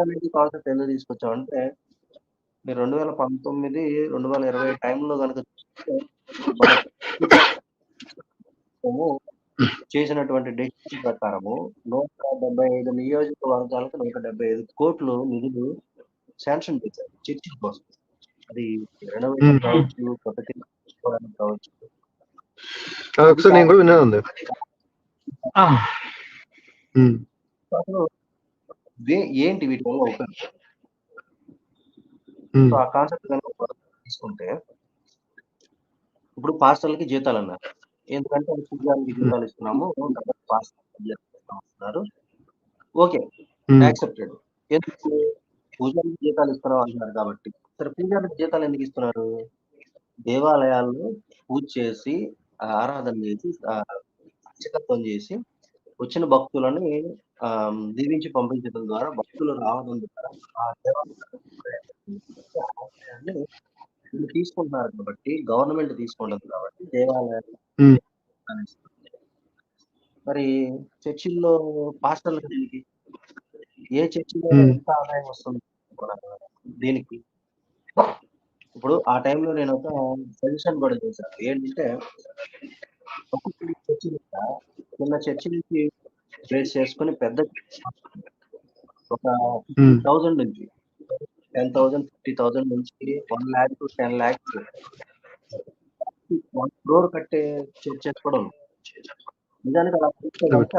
[SPEAKER 1] అనేది కాన్సెప్ట్ ఎందుకు తీసుకొచ్చామంటే మీరు 2019, 2020 టైంలో కనుక చేసినటువంటి డెసిషన్ ప్రకారము 175 నియోజకవర్గాలకు 175 కోట్లు నిధులు శాంక్షన్ చేశారు చర్చి కోసం. అది రెనోవేషన్ కావచ్చు, కొత్త కావచ్చు.
[SPEAKER 2] నేను కూడా విన్నాను.
[SPEAKER 1] ఏంటి వీటి వల్ల ఉపయోగం? సో ఆ కాన్సెప్ట్ కనుక తీసుకుంటే ఇప్పుడు పాస్టర్లకి జీతాలు అన్నారు. ఎందుకంటే పూజారికి జీతాలు ఇస్తున్నాము, పాస్టర్లు ఓకే యాక్సెప్టెడ్. ఎందుకు పూజారికి జీతాలు ఇస్తున్నాం అంటున్నారు కాబట్టి. సరే పూజారికి జీతాలు ఎందుకు ఇస్తున్నారు? దేవాలయాల్లో పూజ చేసి ఆరాధన చేసి అర్చకత్వం చేసి వచ్చిన భక్తులని దీవించి పంపించడం ద్వారా భక్తులు రావడం ద్వారా ఆ దేవాలయాన్ని తీసుకుంటున్నారు కాబట్టి, గవర్నమెంట్ తీసుకుంటుంది కాబట్టి దేవాలయాలు. మరి చర్చిల్లో పాస్టర్లకు దీనికి ఏ చర్చిలో ఎంత ఆదాయం వస్తుంది దీనికి? ఇప్పుడు ఆ టైంలో నేను ఒక సజెషన్ కూడా చేశాను. ఏంటంటే ఒక్కొక్క చర్చి చిన్న చర్చి నుంచి బేస్ చేసుకుని పెద్ద ఒక 50,000 నుంచి 10,000, 50,000 నుంచి 1 lakh to 10 lakhs 1 crore కట్టే చర్చెస్ కూడా ఉన్నాయి. నిజానికి అలా చూస్తే కనుక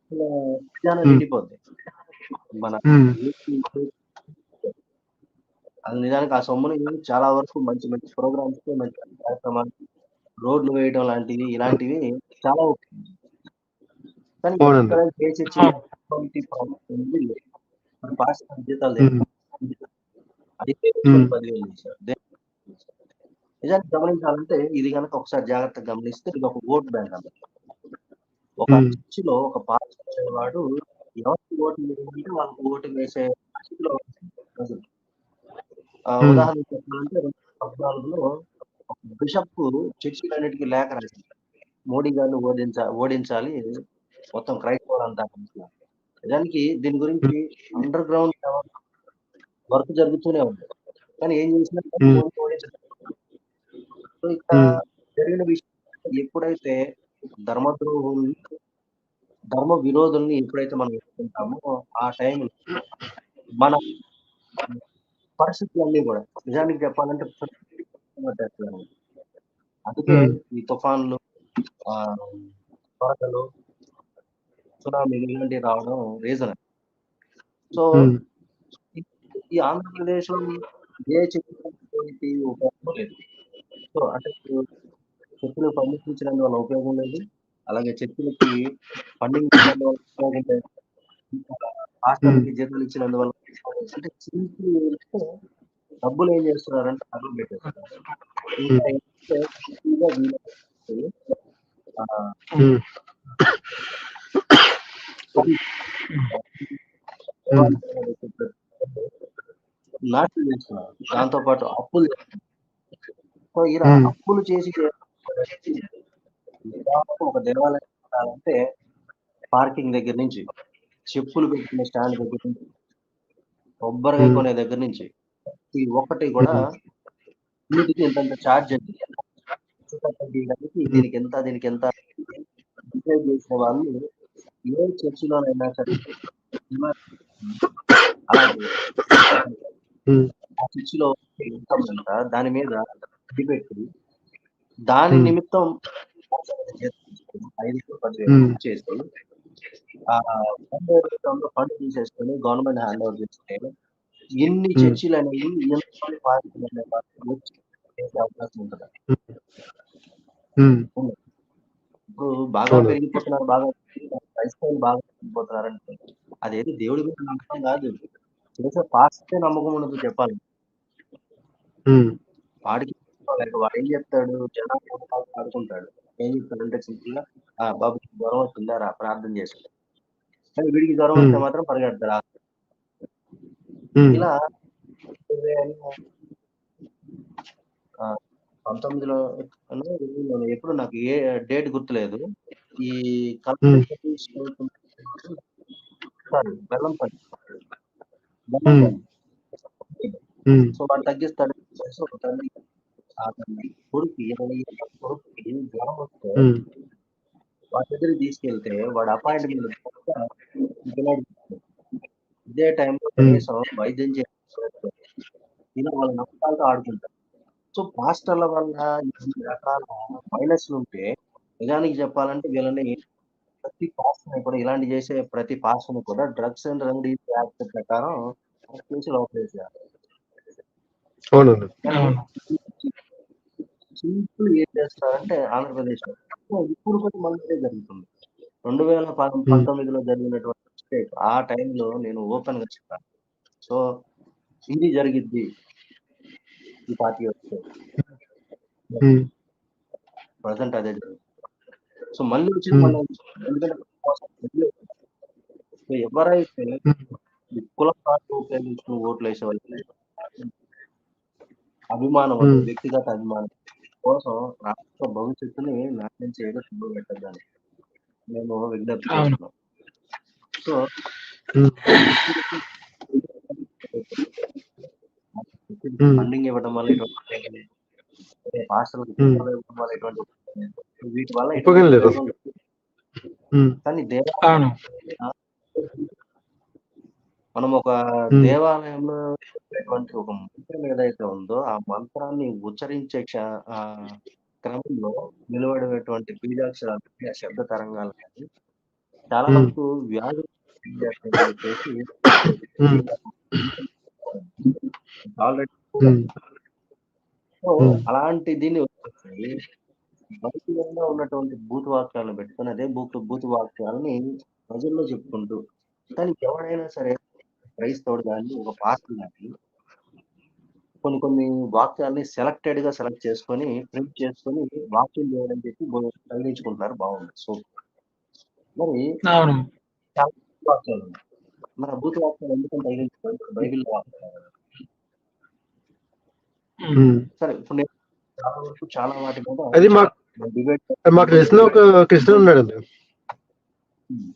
[SPEAKER 1] ఖజానా నిండిపోద్ది. మన అది నిజానికి ఆ సొమ్ముని చాలా వరకు మంచి మంచి ప్రోగ్రామ్స్ మంచి కార్యక్రమాలు రోడ్లు వేయడం లాంటివి ఇలాంటివి చాలా ఉపయోగించాయి. కానీ ఏ చర్చి పాస్టర్ జీతాలు అది 10,000 ఇచ్చారు. నిజానికి గమనించాలంటే ఇది కనుక ఒకసారి జాగ్రత్తగా గమనిస్తే ఇది ఒక ఓట్ బ్యాంక్ అన్నమాట. ఒక చర్చిలో ఒక పాస్టర్ వాడు ఎవరికి ఓటు వేయాలంటే వాళ్ళకి ఓటు వేసే స్థితిలో ఉదాహరణ చెప్పాలంటే 2014లో బిషప్ చర్చిలన్నిటికీ లేఖ రాసింది. మోడీ గారిని ఓడించాలి మొత్తం క్రైస్తవులంతా. నిజానికి దీని గురించి అండర్ గ్రౌండ్ వర్క్ జరుగుతూనే ఉంది. కానీ ఏం చేసినా సో ఇక్కడ జరిగిన విషయం ఎప్పుడైతే ధర్మద్రోహుల్ని ధర్మ విరోధుల్ని ఎప్పుడైతే మనం ఎదుర్కొంటామో ఆ టైంలో మన పరిస్థితులన్నీ కూడా నిజానికి చెప్పాలంటే అందుకే ఈ తుఫాన్లు వరదలు సునామీలు ఇలాంటివి రావడం రీజన్. సో ఈ ఆంధ్రప్రదేశ్ లో ఏ చర్చకి ఉపయోగం లేదు. సో అంటే చర్చలు పండించినందువల్ల ఉపయోగం లేదు, అలాగే చర్చలకి ఫండింగ్ ఇచ్చినందువల్ల ఉపయోగం లేదు, హాస్టల్కి జీతాలు ఇచ్చినందువల్ల అంటే డబ్బులు ఏం చేస్తున్నారంటే డబ్బులు పెట్టేస్తున్నారు. నాశనం చేస్తున్నారు. దాంతో పాటు అప్పులు సో ఇలా అప్పులు చేసి ఒక దేవాలయం అంటే పార్కింగ్ దగ్గర నుంచి, చెప్పులు పెట్టుకునే స్టాండ్ దగ్గర నుంచి, కొబ్బరికాయ కొనే దగ్గర నుంచి ఈ ఒక్కటి కూడా వీటికి ఇంత ఛార్జ్ అండి, దీనికి ఎంత డిసైడ్ చేసిన వాళ్ళు ఏ చర్చిలోనైనా సరే అలాగే ఆ చర్చిలో ఇన్కమ్ ఎంత దాని మీద పెట్టి దాని నిమిత్తం 5,000 చేసి ఫండ్ తీసేసుకొని గవర్నమెంట్ హ్యాండ్ ఓవర్ చేస్తే ఎన్ని చర్చిలు అనేవి చేసే అవకాశం ఉంటుంది. ఇప్పుడు బాగా పెరిగిపోతున్నారు, క్రైస్తవులు బాగా పెరిగిపోతున్నారంటే అదేది దేవుడి మీద నమ్మకం కాదు, చేసే పాస్టే నమ్మకం ఉండదు చెప్పాలి. వాడికి వాడు ఏం చెప్తాడు, జనాలు ఆడుకుంటాడు, ఏం చెప్తాడంటే సింపుల్ గా బాబు జ్వరం వచ్చిందారా ప్రార్థన చేస్తాడు, కానీ వీడికి జ్వరం వస్తే మాత్రం పరిగెడతాడు. ఇలా 19లో ఎప్పుడు నాకు ఏ డేట్ గుర్తులేదు, ఈ బెల్లంపల్లి సో వాడు తగ్గిస్తాడు. కొడుకు 20 ఏళ్ళ కొడుకుకి జ్వరం వస్తే వాడి దగ్గరికి తీసుకెళ్తే వాడు అపాయింట్మెంట్ ఇదే టైంలో కనీసం వైద్యం చేస్తారు. ఇలా వాళ్ళ నమ్మకాలతో ఆడుకుంటారు. సో పాస్టర్ల వల్ల రకాల మైనస్లు ఉంటే నిజానికి చెప్పాలంటే వీళ్ళని ప్రతి పాస్టర్ని కూడా ఇలాంటి చేసే ప్రతి పాస్టర్ని కూడా డ్రగ్స్ అండ్ రెమెడీస్ యాక్ట్ ప్రకారం లోపలేసారు. సింపుల్ ఏం చేస్తారంటే ఆంధ్రప్రదేశ్ లో ఇప్పుడు కూడా మళ్ళీ జరుగుతుంది. 2019లో జరిగినటువంటి స్టేట్ ఆ టైంలో నేను ఓపెన్ గా చెప్పాను. సో ఇది జరిగిద్ది ఈ పార్టీ వస్తే, ప్రజెంట్ అదే జరుగుతుంది. సో మళ్ళీ వచ్చిన ఎవరైతే కుల పార్టీ ఉపయోగించుకుని ఓట్లు వేసే వాళ్ళు అభిమానం, వ్యక్తిగత అభిమానం కోసం రాష్ట్ర భవిష్యత్తుని నాశనం చేయడం సిద్ధం పెట్టద్దని మేము విజ్ఞప్తి చేస్తున్నాం. సో ఫండింగ్ ఇవ్వడం వల్ల వీటి వల్ల కానీ మనం ఒక
[SPEAKER 2] హ్మ్.
[SPEAKER 1] దేవాలయంలో చెప్పేటువంటి ఒక మంత్రం ఏదైతే ఉందో, ఆ మంత్రాన్ని ఉచ్చరించే క్రమంలో వెలువడేటువంటి బీజాక్షరాలు గాని, ఆ శబ్ద తరంగాలు గాని చాలా
[SPEAKER 2] హ్మ్.
[SPEAKER 1] వరకు వ్యాధులు చేస్తాయని చెప్పేసి
[SPEAKER 2] హ్మ్.
[SPEAKER 1] ఆల్రెడీ
[SPEAKER 2] హ్మ్.
[SPEAKER 1] సో,
[SPEAKER 2] హ్మ్.
[SPEAKER 1] అలాంటి దీన్ని వదిలేసి బైబిల్‌లో ఉన్నటువంటి బూతు వాక్యాలను పెట్టుకొని అదే బూతు వాక్యాలని ప్రజల్లో చెప్పుకుంటూ, కానీ ఎవరైనా సరే క్రైస్తవుడు గాని, ఒక పాస్టర్ గాని కొన్ని కొన్ని వాక్యాల్ని సెలెక్ట్ చేసుకొని, ప్రింట్ చేసుకొని వాక్యం దేవుడని చెప్పి తగిలించుకుంటున్నారు బావుంది. సో, మరి
[SPEAKER 3] అవును.
[SPEAKER 1] చాలా బూతు వాక్యాలున్నాయి. మరి ఆ బూతు వాక్యాలు ఎందుకని తగిలించుకోవాలి? ఇప్పుడు బైబిల్‌లో వాక్యాలు కదా!
[SPEAKER 3] హ్మ్.
[SPEAKER 2] హ్మ్.
[SPEAKER 1] సరే ఇప్పుడు నేను చాలా వరకు చాలా వాటి మీద
[SPEAKER 2] అది మాకు
[SPEAKER 1] డిబేట్
[SPEAKER 2] మాకు తెలిసిన ఒక క్రిస్టియన్ ఉన్నాడండి.
[SPEAKER 1] హ్మ్.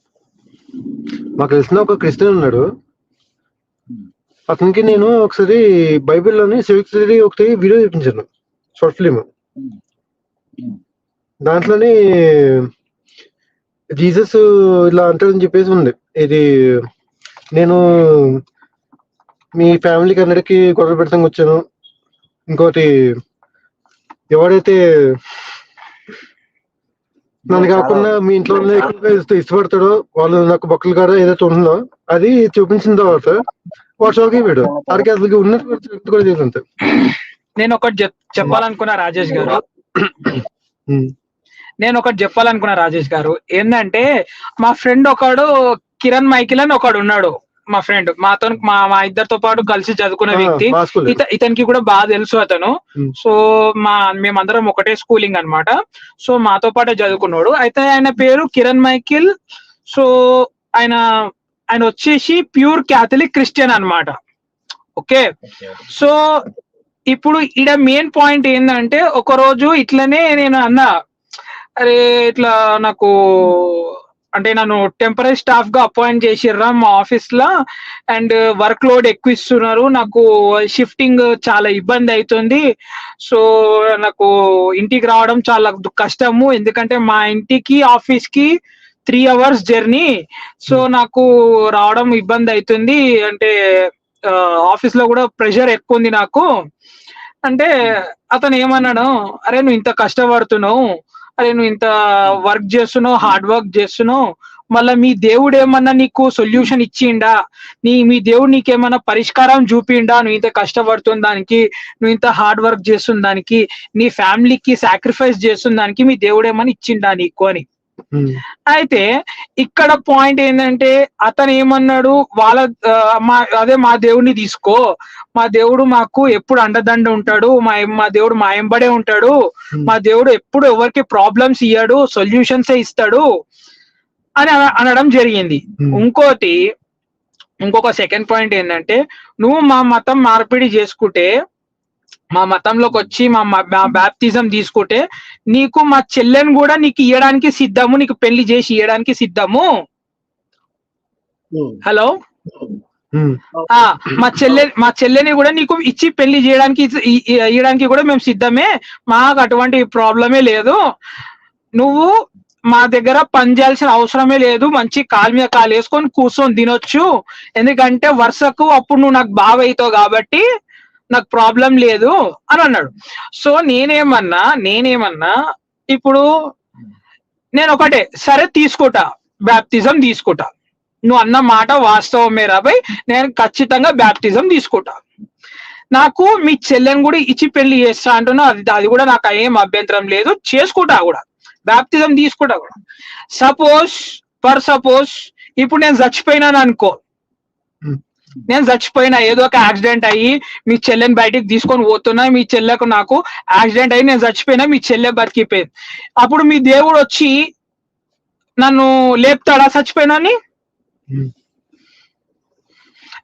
[SPEAKER 2] మాకు తెలిసిన ఒక క్రిస్టియన్ ఉన్నాడు.
[SPEAKER 1] హ్మ్.
[SPEAKER 2] అతనికి నేను ఒకసారి బైబిల్‌లోని సివిక్ స్టడీ ఒకటి వీడియో చూపించాను. Short film.
[SPEAKER 1] హ్మ్. హ్మ్.
[SPEAKER 2] దాంట్లోని జీసస్ ఇలా అంటాడని చెప్పేసి ఉంది. ఇది నేను మీ ఫ్యామిలీకి అందరికి గొడవ పెడతానికి వచ్చాను. ఇంకోటి ఎవడైతే నన్ను
[SPEAKER 1] చాలా
[SPEAKER 2] కాకుండా మీ ఇంట్లో వాళ్ళని ఎక్కువగా ఇష్టపడతాడో వాళ్ళు నాకు బొక్కలు కాడ ఏదైతే ఉంటుందో అది చూపించిన తర్వాత వాడు షాక్ అయిపోయాడు. ఆడికి అసలు ఉన్నట్టు కూడా తెలియదు అంతే.
[SPEAKER 3] నేను ఒకటి చెప్పాలనుకున్నా రాజేష్ గారు.
[SPEAKER 2] హ్మ్.
[SPEAKER 3] నేను ఒకటి చెప్పాలనుకున్నా రాజేష్ గారు. ఏందంటే మా ఫ్రెండ్ ఒకడు కిరణ్ మైకిల్ అని ఒకడు ఉన్నాడు. మా ఫ్రెండ్ మాతో మా ఇద్దరితో పాటు కలిసి చదువుకున్న వ్యక్తి.
[SPEAKER 2] మా స్కూల్.
[SPEAKER 3] ఇతనికి కూడా బాగా తెలుసు అతను.
[SPEAKER 2] హ్మ్.
[SPEAKER 3] సో మేమందరం ఒకటే స్కూలింగ్ అన్నమాట. సో మాతో పాటే చదువుకున్నాడు. అయితే ఆయన పేరు కిరణ్ మైకిల్. సో ఆయన వచ్చేసి ప్యూర్ క్యాథలిక్ క్రిస్టియన్ అన్నమాట. ఓకే.
[SPEAKER 1] ఓకే.
[SPEAKER 3] సో ఇప్పుడు ఈడ మెయిన్ పాయింట్ ఏంటంటే ఒక రోజు ఇట్లనే నేను అన్నా, అరే ఇట్లా నాకు అంటే నన్ను టెంపరీ స్టాఫ్ గా అపాయింట్ చేసిర్రా మా ఆఫీస్ లో, అండ్ వర్క్ లోడ్ ఎక్కువ ఇస్తున్నారు, నాకు షిఫ్టింగ్ చాలా ఇబ్బంది అవుతుంది. సో నాకు ఇంటికి రావడం చాలా కష్టము, ఎందుకంటే మా ఇంటికి ఆఫీస్ కి 3 hours జర్నీ. సో నాకు రావడం ఇబ్బంది అవుతుంది, అంటే ఆఫీస్ లో కూడా ప్రెషర్ ఎక్కువ ఉంది నాకు అంటే. అతను ఏమన్నాడు, అరే నువ్వు ఇంత కష్టపడుతున్నావు, అరే నువ్వు ఇంత వర్క్ చేస్తున్నావు, హార్డ్ వర్క్ చేస్తున్నావు, మళ్ళా మీ దేవుడు ఏమన్నా నీకు సొల్యూషన్ ఇచ్చిండా, మీ దేవుడు నీకేమన్నా పరిష్కారం చూపిండా, నువ్వు ఇంత కష్టపడుతున్న దానికి, నువ్వు ఇంత హార్డ్ వర్క్ చేస్తున్న దానికి, నీ ఫ్యామిలీకి సాక్రిఫైస్ చేస్తున్న దానికి మీ దేవుడు ఏమన్నా ఇచ్చిండా నీకు అని. అయితే ఇక్కడ పాయింట్ ఏంటంటే అతను ఏమన్నాడు, వాళ్ళ మా దేవుడిని తీసుకో, మా దేవుడు మాకు ఎప్పుడు అండదండ ఉంటాడు, మా దేవుడు మా ఎంబడే ఉంటాడు, మా దేవుడు ఎప్పుడు ఎవరికి ప్రాబ్లమ్స్ ఇయ్యాడు, సొల్యూషన్స్ ఇస్తాడు అని అనడం జరిగింది. ఇంకొక సెకండ్ పాయింట్ ఏంటంటే, నువ్వు మా మతం మార్పిడి చేసుకుంటే, మా మతంలోకి వచ్చి మా బాప్తిజం తీసుకుంటే నీకు మా చెల్లెని కూడా నీకు ఇయ్యడానికి సిద్ధము, నీకు పెళ్లి చేసి ఇయ్యడానికి సిద్ధము. హలో, మా చెల్లెని కూడా నీకు ఇచ్చి పెళ్లి చేయడానికి ఇయ్యడానికి కూడా మేము సిద్ధమే, మాకు అటువంటి ప్రాబ్లమే లేదు, నువ్వు మా దగ్గర పని చేయాల్సిన అవసరమే లేదు, మంచి కాలు మీద కాలు వేసుకొని కూర్చొని తినొచ్చు, ఎందుకంటే వరుసకు అప్పుడు నువ్వు నాకు బావ అవుతావు కాబట్టి నాకు ప్రాబ్లం లేదు అని అన్నాడు. సో నేనేమన్నా ఇప్పుడు నేను ఒకటే, సరే తీసుకుంటా, బాప్తిజం తీసుకుంటా, నువ్వు అన్న మాట వాస్తవమే రాబాయ్, నేను ఖచ్చితంగా బాప్తిజం తీసుకుంటా, నాకు మీ చెల్లెని కూడా ఇచ్చి పెళ్లి చేస్తా అంటున్నా, అది కూడా నాకు ఏం అభ్యంతరం లేదు, చేసుకుంటా కూడా, బాప్తిజం తీసుకుంటా కూడా. సపోజ్ ఇప్పుడు నేను చచ్చిపోయినాను అనుకో, నేను చచ్చిపోయినా, ఏదో ఒక యాక్సిడెంట్ అయ్యి మీ చెల్లెని బయటికి తీసుకొని పోతున్నా, మీ చెల్లెకు నాకు యాక్సిడెంట్ అయ్యి నేను చచ్చిపోయినా, మీ చెల్లె బతికిపోయింది, అప్పుడు మీ దేవుడు వచ్చి నన్ను లేపుతాడా? చచ్చిపోయినాని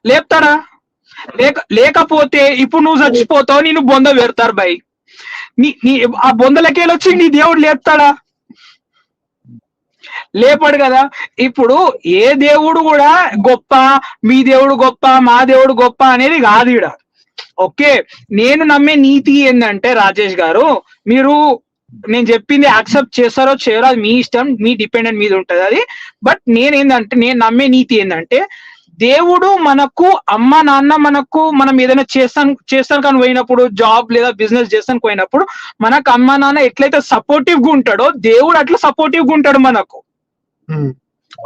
[SPEAKER 3] లేపుతాడా? లేకపోతే ఇప్పుడు నువ్వు చచ్చిపోతావు, నేను బొంద పెడతారు బై, ఆ బొందలకేళ్ళొచ్చి నీ దేవుడు లేపుతాడా? లేపాడు కదా. ఇప్పుడు ఏ దేవుడు కూడా గొప్ప, మీ దేవుడు గొప్ప, మా దేవుడు గొప్ప అనేది కాదు ఈడ. ఓకే, నేను నమ్మే నీతి ఏంటంటే రాజేష్ గారు, మీరు నేను చెప్పింది యాక్సెప్ట్ చేస్తారో చేయరో అది మీ ఇష్టం, మీ డిపెండెంట్ మీద ఉంటది అది. బట్ నేను నమ్మే నీతి ఏంటంటే, దేవుడు మనకు అమ్మ నాన్న మనకు మనం ఏదైనా చేస్తాను కానీ పోయినప్పుడు జాబ్ లేదా బిజినెస్ చేస్తాను పోయినప్పుడు మనకు అమ్మ నాన్న ఎట్లయితే సపోర్టివ్ గా ఉంటాడో దేవుడు అట్లా సపోర్టివ్ గా ఉంటాడు మనకు.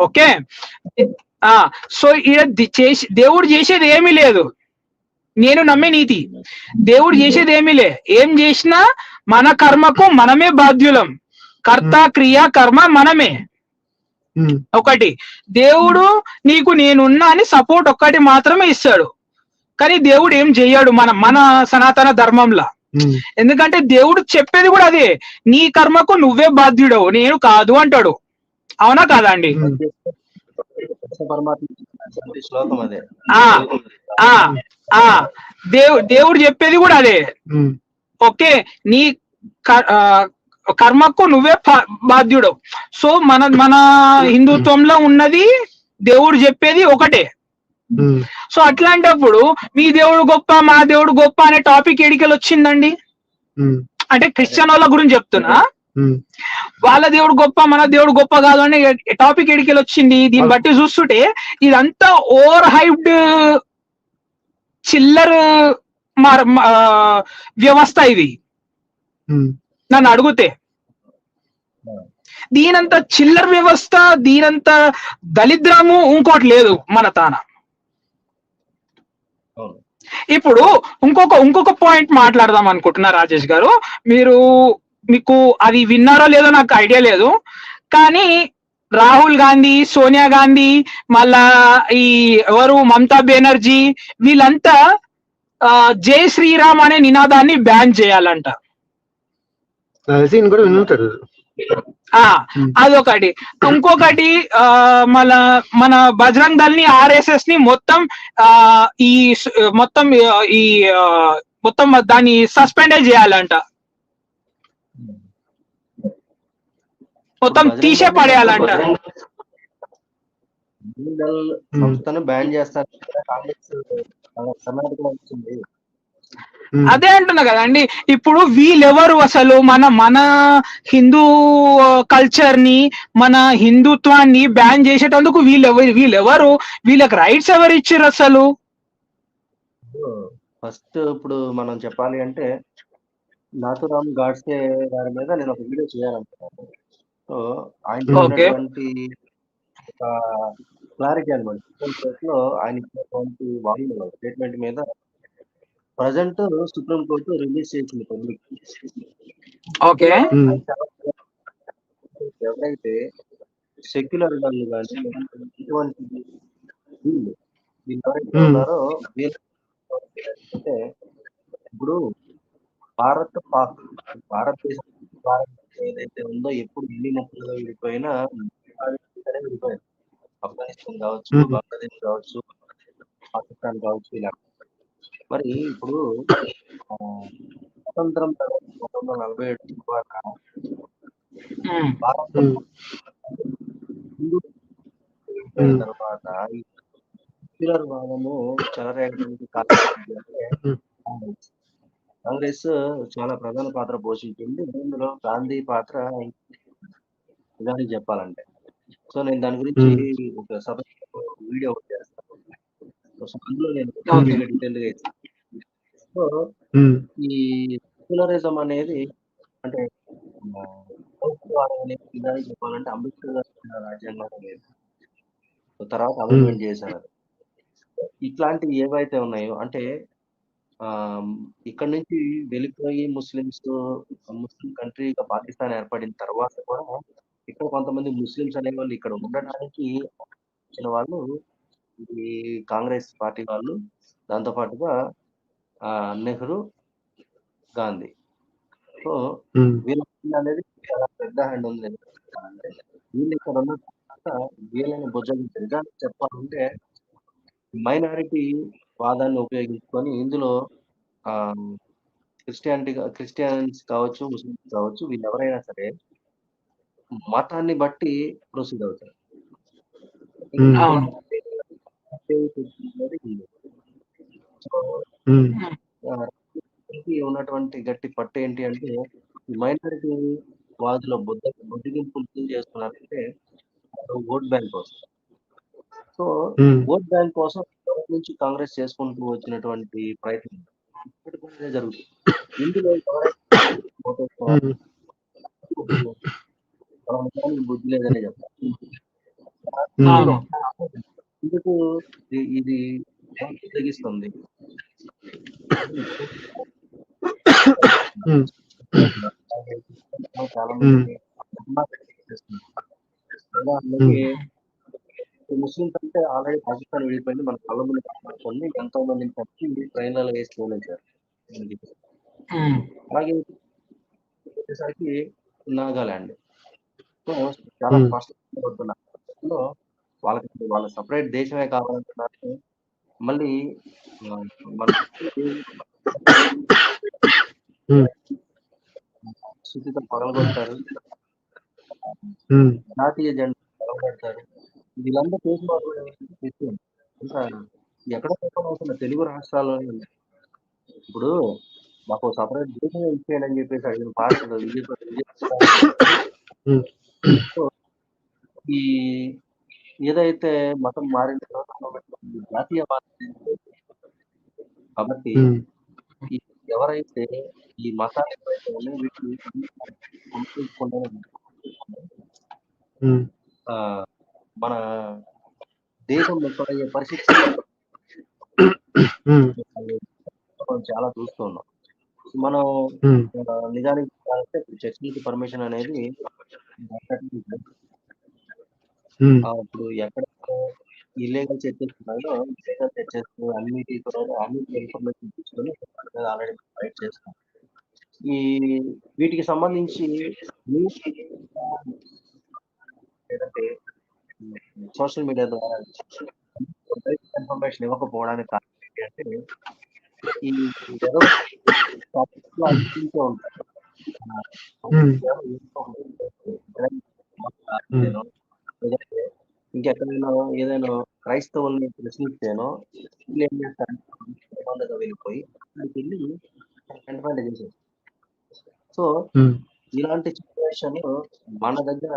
[SPEAKER 3] ఓకే, సో దేవుడు చేసేది ఏమీ లేదు. నేను నమ్మే నీతి, దేవుడు చేసేది ఏమీ లే. ఏం చేసినా మన కర్మకు మనమే బాధ్యులం. కర్త క్రియ కర్మ మనమే. ఒకటి, దేవుడు నీకు నేనున్నా అని సపోర్ట్ ఒక్కటి మాత్రమే ఇస్తాడు, కానీ దేవుడు ఏం చెయ్యాడు మన సనాతన ధర్మంలో. ఎందుకంటే దేవుడు చెప్పేది కూడా అదే, నీ కర్మకు నువ్వే బాధ్యుడవు, నేను కాదు అంటాడు. అవునా కాదా అండి?
[SPEAKER 1] శ్లోకం అదే.
[SPEAKER 3] దేవుడు చెప్పేది కూడా అదే. ఓకే, నీ కర్మకు నువ్వే బాధ్యుడు. సో మన హిందుత్వంలో ఉన్నది దేవుడు చెప్పేది ఒకటే. సో అట్లాంటప్పుడు మీ దేవుడు గొప్ప మా దేవుడు గొప్ప అనే టాపిక్ ఎడికెళ్ళి వచ్చిందండి? అంటే క్రిస్టియన్ వాళ్ళ గురించి చెప్తున్నా, వాళ్ళ దేవుడు గొప్ప మన దేవుడు గొప్ప కాదు అనే టాపిక్ ఎడికెళ్ళి వచ్చింది? దీన్ని బట్టి చూస్తుంటే ఇదంతా ఓవర్ హైప్డ్ చిల్లర్ వ్యవస్థ ఇది. నన్ను అడిగితే దీనంత చిల్లర్ వ్యవస్థ, దీనంత దరిద్రము ఇంకోటి లేదు మన తాన. ఇప్పుడు ఇంకొక పాయింట్ మాట్లాడదాం అనుకుంటున్నా రాజేష్ గారు. మీకు అది విన్నారో లేదో నాకు ఐడియా లేదు, కానీ రాహుల్ గాంధీ, సోనియా గాంధీ, మళ్ళా ఈ ఎవరు మమతా బెనర్జీ, వీళ్ళంతా జై శ్రీరామ్ అనే నినాదాన్ని బ్యాన్ చేయాలంట. అదొకటి. ఇంకొకటి మన బజరంగ్ దళ్ ని, ఆర్ఎస్ఎస్ ని మొత్తం దాన్ని సస్పెండ్ చేయాలంట, మొత్తం తీసే పడేయాలంట.
[SPEAKER 1] సంస్థను బ్యాన్ చేస్తారు.
[SPEAKER 3] అదే అంటున్నా కదండి. ఇప్పుడు వీళ్ళెవరు అసలు మన హిందూ కల్చర్ ని, మన హిందుత్వాన్ని బ్యాన్ చేసేటందుకు వీళ్ళెవరు? వీళ్ళకి రైట్స్ ఎవరు ఇచ్చారు అసలు?
[SPEAKER 1] ఫస్ట్ ఇప్పుడు మనం చెప్పాలి అంటే నాథురామ్ గాడ్సే గారి మీద నేను ఒక వీడియో చేయాలనుకున్నాను. సో ఆయన చెప్పినటువంటి క్లారిటీ అనమాట, లో ఆయన ఇచ్చినటువంటి స్టేట్మెంట్ మీద ప్రజెంట్ సుప్రీం కోర్టు రిలీజ్ చేసింది పబ్లిక్.
[SPEAKER 3] ఓకే,
[SPEAKER 1] ఎవరైతే సెక్యులర్ వాళ్ళు కానీ ఇటువంటి వీళ్ళు ఎవరైతే ఉన్నారో వీళ్ళంటే ఇప్పుడు భారతదేశం ఏదైతే ఉందో ఎప్పుడు ఎన్ని ముక్కలుగా విడిపోయినా విడిపోయింది. ఆఫ్ఘనిస్తాన్ కావచ్చు, బంగ్లాదేశ్ కావచ్చు, పాకిస్తాన్ కావచ్చు, ఇలా. మరి ఇప్పుడు స్వతంత్రం 1947 తర్వాత తర్వాత ఈ సెక్యులర్ వాదము చెలరేగడానికి కారణం కాంగ్రెస్ చాలా ప్రధాన పాత్ర పోషించింది. ఇందులో గాంధీ పాత్ర నిజానికి చెప్పాలంటే. సో నేను దాని గురించి ఒక సభ వీడియో చేస్తాను. అందులో నేను డీటెయిల్ గా ఇస్తాను. సో ఈ సెక్యులరిజం అనేది అంటే నిజానికి చెప్పాలంటే అంబేద్కర్ గారు రాజ్యాంగం లేదు, తర్వాత అమెండ్మెంట్ చేశారు. ఇట్లాంటివి ఏవైతే ఉన్నాయో అంటే ఇక్కడ నుంచి వెళ్ళిపోయి ముస్లిం కంట్రీగా పాకిస్తాన్ ఏర్పడిన తర్వాత కూడా ఇక్కడ కొంతమంది ముస్లిమ్స్ అనే వాళ్ళు ఇక్కడ ఉండడానికి వచ్చిన వాళ్ళు ఈ కాంగ్రెస్ పార్టీ వాళ్ళు, దాంతో పాటుగా నెహ్రూ, గాంధీ. సో వీళ్ళ అనేది చాలా పెద్ద హ్యాండ్ ఉంది. వీళ్ళు ఇక్కడ ఉన్న తర్వాత వీళ్ళని భుజగించారు. నిజానికి చెప్పాలంటే మైనారిటీ వాదాన్ని ఉపయోగించుకొని ఇందులో క్రిస్టియన్స్ కావచ్చు, ముస్లిమ్స్ కావచ్చు, వీళ్ళు ఎవరైనా సరే మతాన్ని బట్టి ప్రొసీడ్ అవుతారు. ఉన్నటువంటి గట్టి పట్టు ఏంటి అంటే మైనారిటీ వాదుల బుద్ధిగింపులు చేసుకున్నారంటే ఓట్ బ్యాంక్ వస్తుంది. సో ఓట్ బ్యాంక్ కోసం మొదటి నుంచి కాంగ్రెస్ చేసుకుంటూ వచ్చినటువంటి ప్రయత్నం ఇప్పటికి కూడా అదే జరుగుతుంది. ఇందులో ఎవరైతే ఓటేసుకోవాలో వాళ్ళ ముఖానికి బుద్ధి లేదనే చెప్తారు.
[SPEAKER 3] అవును.
[SPEAKER 1] ఎందుకు ఇది తెగిస్తుంది? చాలా మంది ఉదాహరణకి ముస్లింస్ అంటే ఆల్రెడీ పాకిస్తాన్ విడిపోయింది, మన కళ్ళ ముందు కనబడుతుంది, ఎంతో మందిని చంపి ట్రైన్లలో వేసి తోలేశారు. అలాగే వచ్చేసరికి నాగాలాండ్ సో చాలా స్పష్టంగా పడుతున్నారు. వాళ్ళ సపరేట్ దేశమే కావాలంటున్నారు. మళ్ళీ మన స్థితితో పగలగొడతారు, జాతీయ జెండా పగలగొడతారు. వీళ్ళందరూ చేసిన ఇంకా ఎక్కడ చెప్పనవసరం తెలుగు రాష్ట్రాల్లోనే ఉంది. ఇప్పుడు మాకు సపరేట్ దేశమే ఇచ్చేయండి అని చెప్పేసి అడిగిన పార్టీలు ఈ ఏదైతే మతం మారిందో జాతీయ కాబట్టి ఎవరైతే ఈ మతాలు ఎవరైతే ఉన్నాయో వీటిని మన దేశం ముక్కలయ్యే పరిస్థితి చాలా చూస్తున్నాం. మనం నిజానికి చర్చికి పర్మిషన్ అనేది ఇప్పుడు ఎక్కడ ఇల్లీగల్ చర్చెస్ ఉన్నాయో ఇల్లీగల్ చర్చెస్ అన్నిటి ఇన్ఫర్మేషన్ తీసుకొని ఆల్రెడీ ఫైట్ చేస్తాం. వీటికి సంబంధించి లేదంటే సోషల్ మీడియా ద్వారా ఇన్ఫర్మేషన్ ఇవ్వకపోవడానికి కారణం ఏంటంటే ఈ ఇంకెక్కడైనా ఏదైనా క్రైస్తవుల్ని ప్రశ్నిస్తేనో వీళ్ళు ఏం చేస్తారంటే వెళ్ళిపోయి వెళ్ళి ఎంటర్టైన్ చేసేస్తారు. సో ఇలాంటి సిచ్యువేషన్ మన దగ్గర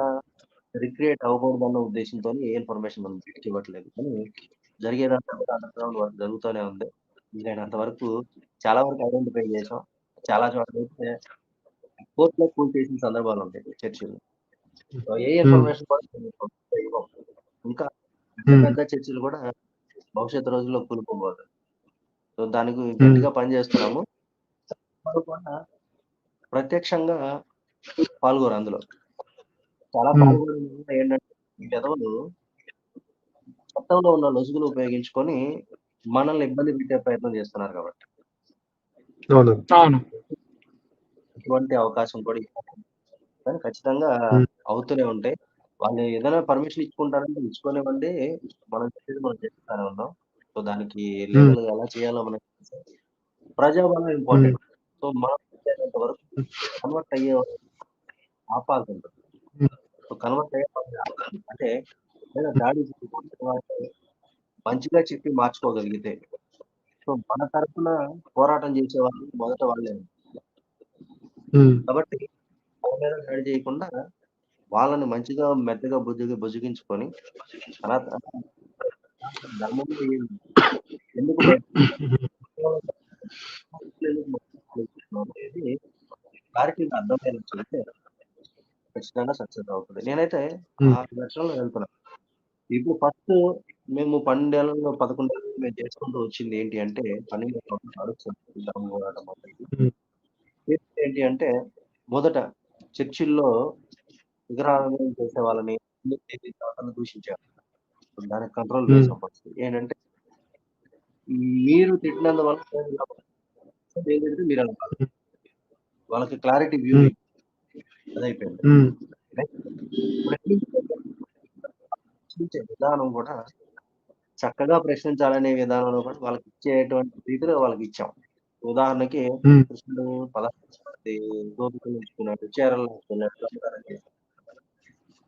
[SPEAKER 1] రిక్రియేట్ అవ్వకూడదన్న ఉద్దేశంతో ఏ ఇన్ఫర్మేషన్ మనం ఇవ్వట్లేదు, కానీ జరిగేదంతా కూడా అండర్గ్రౌండ్ వర్క్ జరుగుతూనే ఉంది. వీలైనంత వరకు చాలా వరకు ఐడెంటిఫై చేసాం. చాలా చోట్ల అయితే కోర్టులో కూల్ చేసిన సందర్భాలు ఉంటాయి చర్చిలు. ఏ ఇన్ఫర్మేషన్ కూడా ఇంకా పెద్ద చర్చిలు కూడా భవిష్యత్తు రోజుల్లో కూలిపోబోదు. సో దానికి గట్టిగా పనిచేస్తున్నాము. కూడా ప్రత్యక్షంగా పాల్గొరు అందులో చాలా పాల్గొన ఏంటంటే ఈ విధవలు చట్టంలో ఉన్న లొసుగులు ఉపయోగించుకొని మనల్ని ఇబ్బంది పెట్టే ప్రయత్నం చేస్తున్నారు కాబట్టి ఇటువంటి అవకాశం కూడా కానీ ఖచ్చితంగా అవుతూనే ఉంటాయి. వాళ్ళు ఏదైనా పర్మిషన్ ఇచ్చుకుంటారంటే ఇచ్చుకోనివ్వండి, మనం చెప్పేది మనం చేస్తూనే ఉన్నాం. సో దానికి లీగల్ గా ఎలా చేయాలో మనకి ప్రజాబలం ఇంపార్టెంట్. సో మనం వరకు కన్వర్ట్ అయ్యే ఆపాల్సి ఉంటుంది. సో కన్వర్ట్ అయ్యే అంటే దాడి మంచిగా చెప్పి మార్చుకోగలిగితే సో మన తరఫున పోరాటం చేసే వాళ్ళు మొదట వాళ్ళే. కాబట్టి వాళ్ళ మీద దాడి చేయకుండా వాళ్ళని మంచిగా మెత్తగా బుజ్జగించుకొని ధర్మంలో ఎందుకు క్లారిటీగా అర్థమయ్యేలా చెప్తే ఖచ్చితంగా సక్సెస్ అవుతుంది. నేనైతే ఆ దర్శనంలో వెళ్తున్నాను. ఇప్పుడు ఫస్ట్ మేము 12 ఏళ్లలో 11 ఏళ్ళు మేము చేసుకుంటూ వచ్చింది ఏంటి అంటే 12 ఏంటి అంటే మొదట చర్చిల్లో విగ్రహాలను చేసే వాళ్ళని దూషించారు. దానికి కంట్రోల్ చేసాం. ఫస్ట్ ఏంటంటే మీరు తిట్టినందువల్ల ఏంటంటే మీరు వాళ్ళకి క్లారిటీ వ్యూ అదైపోయింది. ప్రశ్నించే విధానం కూడా చక్కగా ప్రశ్నించాలనే విధానంలో కూడా వాళ్ళకి ఇచ్చేటువంటి రీతిలో వాళ్ళకి ఇచ్చాం. ఉదాహరణకి కృష్ణుడు గోపికలు ఇచ్చుకున్నాడు, చీరలు ఇచ్చుకున్నాడు,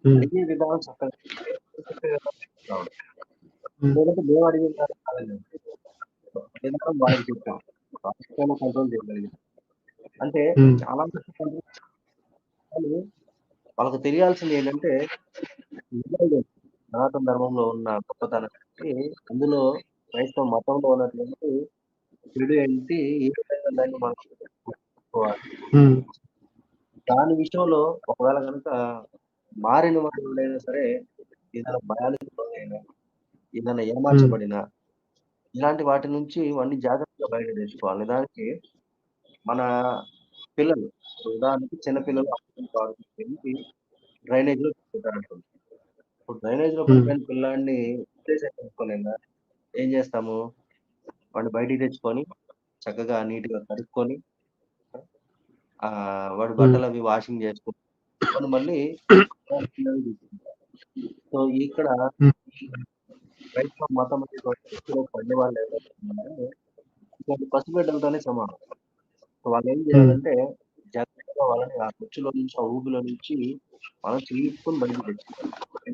[SPEAKER 1] అడిగే విధానం చక్కగా లేదంటే మేము అడిగిన విధానం వాళ్ళకి చెప్పాం. కంట్రోల్ చేయగలిగాం. అంటే చాలా వాళ్ళకి తెలియాల్సింది ఏంటంటే సనాతన ధర్మంలో ఉన్న గొప్పతనానికి అందులో క్రైస్తవ మతంలో ఉన్నటువంటి చెడు ఏంటి, ఏ విధంగా దాన్ని మనం గుర్తించుకోవాలి.
[SPEAKER 2] ఉమ్,
[SPEAKER 1] దాని విషయంలో ఒకవేళ కనుక మారిన వాళ్ళైనా సరే ఏదైనా భయానికి లోనైనా, ఏదైనా
[SPEAKER 2] ఉమ్,
[SPEAKER 1] ఏమార్చబడినా ఇలాంటి వాటి నుంచి ఇవన్నీ జాగ్రత్తగా బయట తెచ్చుకోవాలి. దానికి మన పిల్లలు, ఇప్పుడు ఉదాహరణకి చిన్న పిల్లలు వెళ్ళి డ్రైనేజ్ లో పెట్టారనుకోండి. ఇప్పుడు డ్రైనేజ్ లో
[SPEAKER 2] ఉమ్,
[SPEAKER 1] పడిపోయిన పిల్లాడిని ఉద్దేశించుకోలేదా ఏం చేస్తాము? వాడిని బయటికి తెచ్చుకొని చక్కగా నీట్‌గా కడుక్కొని వాడి
[SPEAKER 2] ఉమ్,
[SPEAKER 1] బట్టలు అవి వాషింగ్ చేసుకొని వాడిని మళ్ళీ తీసుకుంటారు. సో, ఇక్కడ
[SPEAKER 2] ఉమ్,
[SPEAKER 1] క్రైస్తవ మతం అనేటువంటి పడ్డవాళ్ళు ఎవరైతే ఉన్నారో ఇటువంటి పసిబిడ్డలతోనే సమానం. సో, వాళ్ళేం
[SPEAKER 2] ఉమ్,
[SPEAKER 1] చేయాలంటే జాగ్రత్తగా వాళ్ళని ఆ కుచ్చులో నుంచి, ఆ ఊబిలో నుంచి మనం తీసుకొని బయటికి తెచ్చుకోవాలి.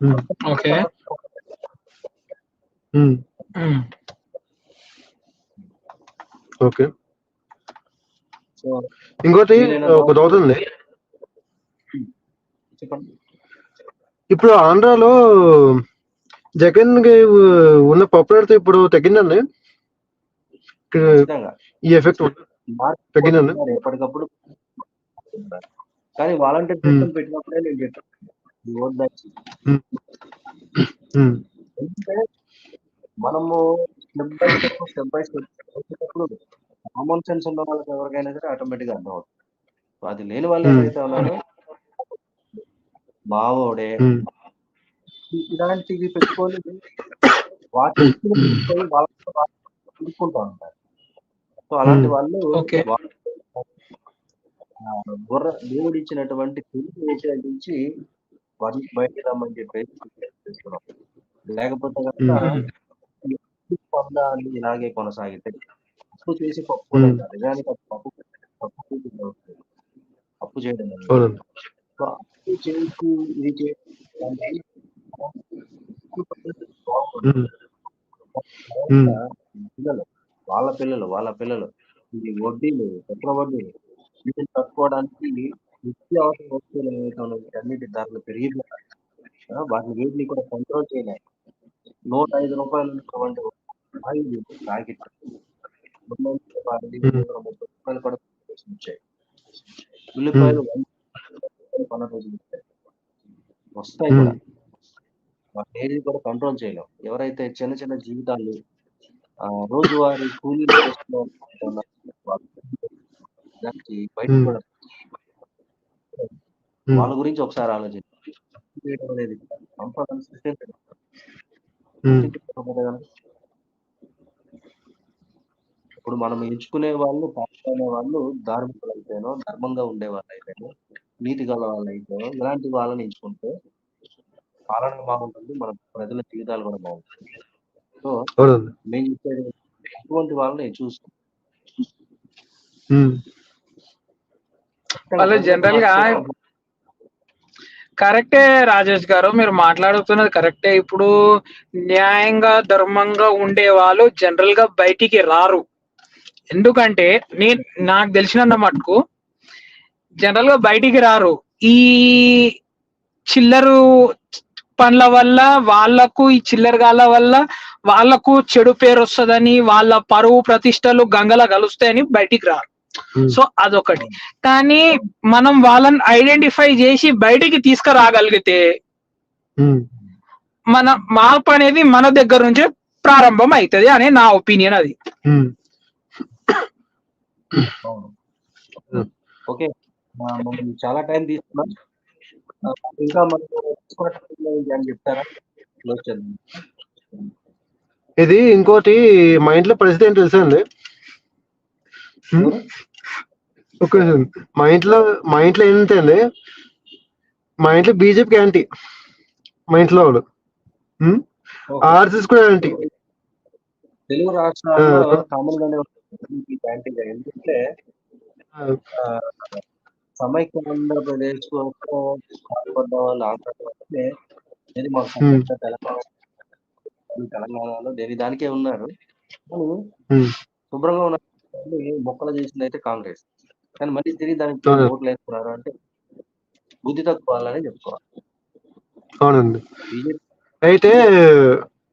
[SPEAKER 2] ఉమ్,
[SPEAKER 3] ఓకే.
[SPEAKER 2] ఉమ్,
[SPEAKER 3] ఉమ్.
[SPEAKER 2] ఓకే.
[SPEAKER 1] సో,
[SPEAKER 2] ఇంకోటి
[SPEAKER 1] ఏదైనా
[SPEAKER 2] ఒక
[SPEAKER 1] డౌట్
[SPEAKER 2] డౌట్ ఉంది.
[SPEAKER 1] చెప్పండి.
[SPEAKER 2] ఇప్పుడు ఆంధ్రాలో జగన్ కి ఉన్న పాపులారిటీ ఇప్పుడు తగ్గిందండి.
[SPEAKER 1] ఖచ్చితంగా
[SPEAKER 2] ఈ ఎఫెక్ట్
[SPEAKER 1] మార్పు
[SPEAKER 2] తగ్గిందండి.
[SPEAKER 1] కోరుతున్నారు ఎప్పటికప్పుడు. కానీ వాలంటీర్
[SPEAKER 2] ఉమ్,
[SPEAKER 1] సిస్టమ్ పెట్టినప్పుడే నేను చెప్పాను ఈ ఓట్ బ్యాంక్ సిస్టమ్.
[SPEAKER 2] ఉమ్, ఉమ్,
[SPEAKER 1] ఎందుకంటే మనము స్టెప్ బై స్టెప్ వచ్చేటప్పుడు కామన్ సెన్స్ ఉన్న వాళ్ళకి ఎవరికైనా సరే ఆటోమేటిక్గా అర్థం అవుతుంది. సో, అది లేని వాళ్ళు
[SPEAKER 2] ఉమ్,
[SPEAKER 1] ఎవరైతే ఉన్నారో మావోడే
[SPEAKER 2] ఉమ్,
[SPEAKER 1] ఇలాంటివి పెట్టుకొని వాటి పెట్టుకొని వాళ్ళతో చూసుకుంటూ ఉంటారు. సో, అలాంటి
[SPEAKER 2] ఉమ్,
[SPEAKER 1] వాళ్ళు
[SPEAKER 3] ఓకే.
[SPEAKER 1] బుర్ర దేవుడు ఇచ్చినటువంటి తెలివి విషయాల నుంచి వాటిని బయటికి రమ్మని చెప్పేసి చేస్తున్నాం. లేకపోతే కనుక
[SPEAKER 2] ఉమ్,
[SPEAKER 1] పొందాన్ని ఇలాగే కొనసాగితే అప్పు చేసి పప్పు
[SPEAKER 2] ఉమ్,
[SPEAKER 1] కూడా నిజానికి అది తప్పు కూతురు అవుతుంది. అప్పు చేయడం అనేది.
[SPEAKER 2] అవునండి.
[SPEAKER 1] సో, అప్పు చేసి ఇది చేసి దాన్ని బాగుంటుంది.
[SPEAKER 2] ఉమ్, ఉమ్,
[SPEAKER 1] పిల్లలు వాళ్ళ పిల్లలు ఇది వడ్డీలు, చక్ర వడ్డీలు వీటిని తట్టుకోవడానికి నిత్య అవసర వస్తువులు ఏవైతే ఉన్నాయో వీటన్నిటి ధరలు పెరిగిపోతాయి. వాటిని వీటిని కూడా కంట్రోల్ చేయలేక రూ. 105 ఉన్నటువంటి ఆయిల్ ప్యాకెట్ రూ. 230 కూడా వచ్చాయి. ఉల్లిపాయలు కొన్న రోజులు వస్తాయి
[SPEAKER 2] ఉమ్,
[SPEAKER 1] కూడా. వాటిని ఏది కూడా కంట్రోల్ చేయలేం. ఎవరైతే చిన్న చిన్న జీవితాలు రోజువారీ కూలీలు చేసుకునే దానికి బయటకు
[SPEAKER 2] ఉమ్,
[SPEAKER 1] కూడా
[SPEAKER 2] ఉమ్,
[SPEAKER 1] వాళ్ళ గురించి ఒకసారి ఆలోచించండి. చేయడం అనేది సంపదను సృష్టించడం.
[SPEAKER 2] ఉమ్,
[SPEAKER 1] సృష్టించకపోతే గనుక ఇప్పుడు మనం ఎంచుకునే వాళ్ళు పాపమైన వాళ్ళు ధార్మికులు అయితేనో, ధర్మంగా ఉండే వాళ్ళు అయితేనో, నీతి గల వాళ్ళు అయితేనో ఇలాంటి వాళ్ళని ఎంచుకుంటే పాలన బాగుంటుంది. మన ప్రజల జీవితాలు కూడా బాగుంటాయి. సో,
[SPEAKER 2] అవునండి.
[SPEAKER 1] నేను చెప్పేది అటువంటి వాళ్ళని చూస్తాం.
[SPEAKER 2] ఉమ్,
[SPEAKER 3] వాళ్ళు
[SPEAKER 1] ప్రజలకు
[SPEAKER 3] జనరల్ గా
[SPEAKER 1] మార్పు
[SPEAKER 3] కరెక్టే రాజేష్ గారు, మీరు మాట్లాడుతున్నది కరెక్టే. ఇప్పుడు న్యాయంగా ధర్మంగా ఉండే వాళ్ళు జనరల్ గా బయటికి రారు. ఎందుకంటే నాకు తెలిసినంత మటుకు జనరల్ గా బయటికి రారు. ఈ చిల్లరు పనుల వల్ల వాళ్ళకు, ఈ చిల్లరగాళ్ళ వల్ల వాళ్ళకు చెడు పేరు వస్తుందని, వాళ్ళ పరువు ప్రతిష్టలు గంగల కలుస్తాయని బయటికి రారు.
[SPEAKER 2] ఉమ్,
[SPEAKER 3] సో అదొకటి. కానీ మనం వాళ్ళని ఐడెంటిఫై చేసి బయటికి తీసుకురాగలిగితే
[SPEAKER 2] ఉమ్,
[SPEAKER 3] మన మార్పు అనేది మన దగ్గర నుంచే ప్రారంభం అవుతుంది అనే నా ఒపీనియన్ అది.
[SPEAKER 2] ఉమ్,
[SPEAKER 1] అవును.
[SPEAKER 2] ఉమ్.
[SPEAKER 1] ఓకే. మనం చాలా టైం తీసుకున్నాం. ఇంకా మనకు అని చెప్తారా? క్లోజ్ చేద్దాం.
[SPEAKER 2] ఇది ఇంకోటి, మా ఇంట్లో పరిస్థితి ఏంటి తెలుసా అండి? ఉమ్,
[SPEAKER 1] ఎవరు?
[SPEAKER 2] Okay sir. మా ఇంట్లో ఏంటంటే అండి, మా ఇంట్లో బీజేపీ యాంటీ. మా ఇంట్లో వాళ్ళు
[SPEAKER 1] ఓకే.
[SPEAKER 2] ఆర్ఎస్ఎస్ కూడా యాంటీ.
[SPEAKER 1] తెలుగు రాష్ట్రాల్లో కామన్ గానే ఉంటుంది యాంటీగా. ఎందుకంటే సమైక్య ఆంధ్రప్రదేశ్ కోసం పాటుపడ్డ వాళ్ళు ఆంధ్రలో వస్తే ఏది మాకు సపరేట్‌గా తెలంగాణలో దానికే ఉన్నారు. కానీ శుభ్రంగా ఉన్న వాళ్ళని మొక్కలు చేసిందైతే కాంగ్రెస్. కానీ మళ్ళీ తిరిగి దానికి ఓట్లు వేసుకున్నారు అంటే బుద్ధి తక్కువ వాళ్ళని చెప్పుకోవాలి.
[SPEAKER 2] అవునండి.
[SPEAKER 1] బీజేపీ
[SPEAKER 2] అయితే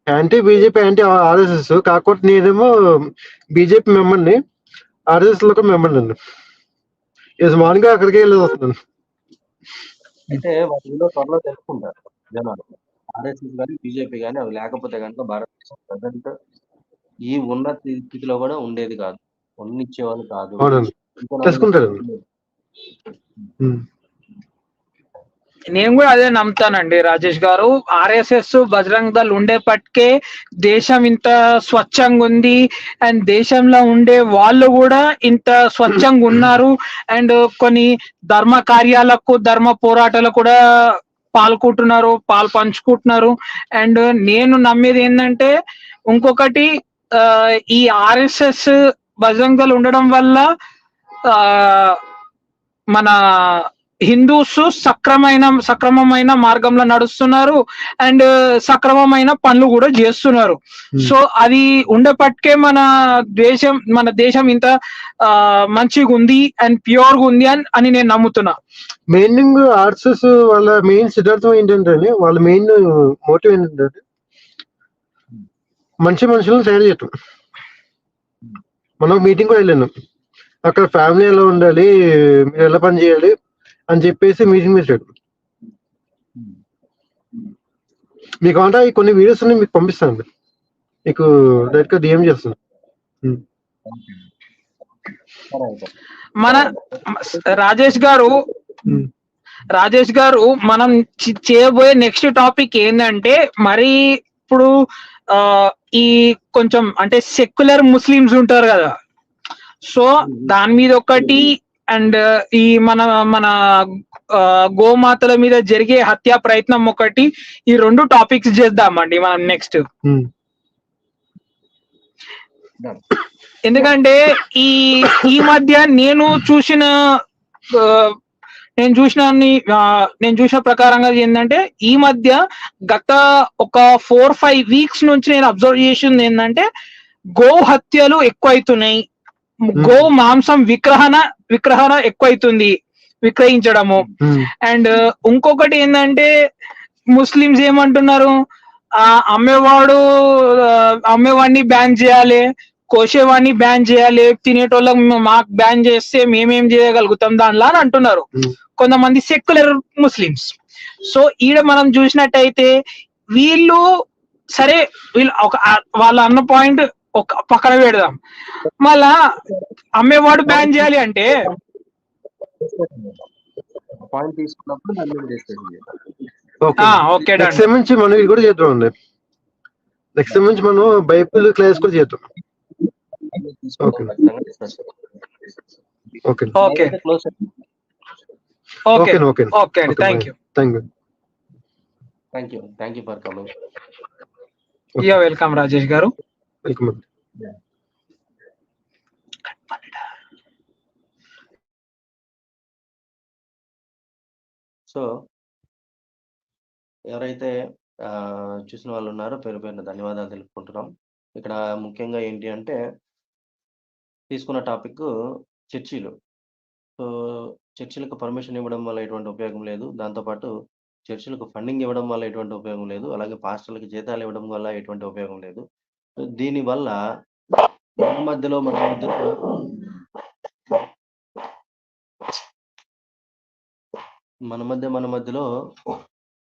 [SPEAKER 2] యాంటీ బీజేపీ, యాంటీ ఆర్ఎస్ఎస్. కాకపోతే నేనేమో బీజేపీ మెంబర్ని, ఆర్ఎస్ఎస్ లో మెంబర్ అండి. యజమానిగా అక్కడికే వెళ్ళి వస్తున్నాను.
[SPEAKER 1] అయితే వాటి విలువ త్వరలో తెలుసుకుంటారు జనాలు. ఆర్ఎస్ఎస్ కానీ బీజేపీ కానీ అవి లేకపోతే కనుక భారతదేశం ప్రజెంట్ ఈ ఉన్న స్థితిలో కూడా ఉండేది కాదు, ఉన్నిచ్చేవాళ్ళు కాదు.
[SPEAKER 2] అవునండి, తెలుసుకుంటారండి.
[SPEAKER 3] నేను కూడా అదే నమ్ముతానండి రాజేష్ గారు. ఆర్ఎస్ఎస్, బజరంగ్ దళ్ ఉండేపటికే దేశం ఇంత స్వచ్ఛంగా ఉంది, అండ్ దేశంలో ఉండే వాళ్ళు కూడా ఇంత స్వచ్ఛంగా ఉన్నారు, అండ్ కొన్ని ధర్మ కార్యాలకు, ధర్మ పోరాటాలకు కూడా పాలు పంచుకుంటున్నారు. అండ్ నేను నమ్మేది ఏంటంటే, ఇంకొకటి ఈ ఆర్ఎస్ఎస్, బజరంగ్ దళ్ ఉండడం వల్ల మన హిందూస్ సక్రమమైన మార్గంలో నడుస్తున్నారు, అండ్ సక్రమమైన పనులు కూడా చేస్తున్నారు. సో అది ఉండేపటికే మన దేశం ఇంత మంచిగా ఉంది అండ్ ప్యూర్ గా ఉంది అని నేను నమ్ముతున్నా.
[SPEAKER 2] మెయిన్ ఆర్ఎస్ఎస్ వాళ్ళ మెయిన్ సిద్ధాంతం ఏంటంటే, వాళ్ళ మెయిన్ మోటివ్ ఏంటంటే మంచి మనుషులను తయారు చేయటం. మనం మీటింగ్ కూడా వెళ్ళాను, అక్కడ ఫ్యామిలీ ఎలా ఉండాలి, మీరు ఎలా పని చేయాలి అని చెప్పేసి మీటింగ్ పెట్టాడు. మీకు అంటే కొన్ని వీడియోస్ ఉన్నాయి, మీకు పంపిస్తాను, మీకు డైరెక్ట్ గా డిఎం చేస్తాను.
[SPEAKER 3] మన రాజేష్ గారు మనం చేయబోయే నెక్స్ట్ టాపిక్ ఏంటంటే, మరి ఇప్పుడు ఈ కొంచెం అంటే సెక్యులర్ ముస్లిమ్స్ ఉంటారు కదా, సో దాని మీద ఒకటి, అండ్ ఈ మన గోమాతల మీద జరిగే హత్యా ప్రయత్నం ఒకటి, ఈ 2 టాపిక్స్ చేద్దామండి మనం నెక్స్ట్. ఎందుకంటే ఈ మధ్య నేను చూసిన ప్రకారంగా ఏంటంటే, ఈ మధ్య గత ఒక 4-5 వీక్స్ నుంచి నేను అబ్జర్వ్ చేసింది ఏంటంటే, గో హత్యలు ఎక్కువైతున్నాయి, గో మాంసం విక్రహణ ఎక్కువైతుంది, విక్రయించడము. అండ్ ఇంకొకటి ఏంటంటే, ముస్లిమ్స్ ఏమంటున్నారు, అమ్మేవాడిని బ్యాన్ చేయాలి, కోసేవాడిని బ్యాన్ చేయాలి, తినేటోళ్ళకి మాకు బ్యాన్ చేస్తే మేమేం చేయగలుగుతాం దానిలా అని అంటున్నారు కొంతమంది సెక్యులర్ ముస్లిమ్స్. సో ఈడ మనం చూసినట్టయితే వీళ్ళు వాళ్ళ అన్న పాయింట్ ఒక పక్కన పెడదాం, మళ్ళా అమ్మేవాడు బ్యాన్ చేయాలి అంటే
[SPEAKER 1] పాయింట్ తీసుకున్నప్పుడు
[SPEAKER 2] నెక్స్ట్ టైం నుంచి మనం ఇది కూడా చేద్దాం అండి. నెక్స్ట్ టైం నుంచి మనం బైబిల్ క్లాస్ కూడా చేద్దాం. Okay okay
[SPEAKER 3] okay okay okay okay అండి, thank you
[SPEAKER 1] for coming.
[SPEAKER 3] You welcome Rajesh గారు.
[SPEAKER 2] వెల్కమ్.
[SPEAKER 1] సో ఎవరైతే చూసిన వాళ్ళు ఉన్నారో పేరు పేరున ధన్యవాదాలు తెలుపుకుంటున్నాం. ఇక్కడ ముఖ్యంగా ఏంటి అంటే, తీసుకున్న టాపిక్ చర్చిలు. సో చర్చిలకు పర్మిషన్ ఇవ్వడం వల్ల ఎటువంటి ఉపయోగం లేదు, దాంతోపాటు చర్చిలకు ఫండింగ్ ఇవ్వడం వల్ల ఎటువంటి ఉపయోగం లేదు, అలాగే పాస్టర్లకు జీతాలు ఇవ్వడం వల్ల ఎటువంటి ఉపయోగం లేదు. దీనివల్ల మన మధ్యలో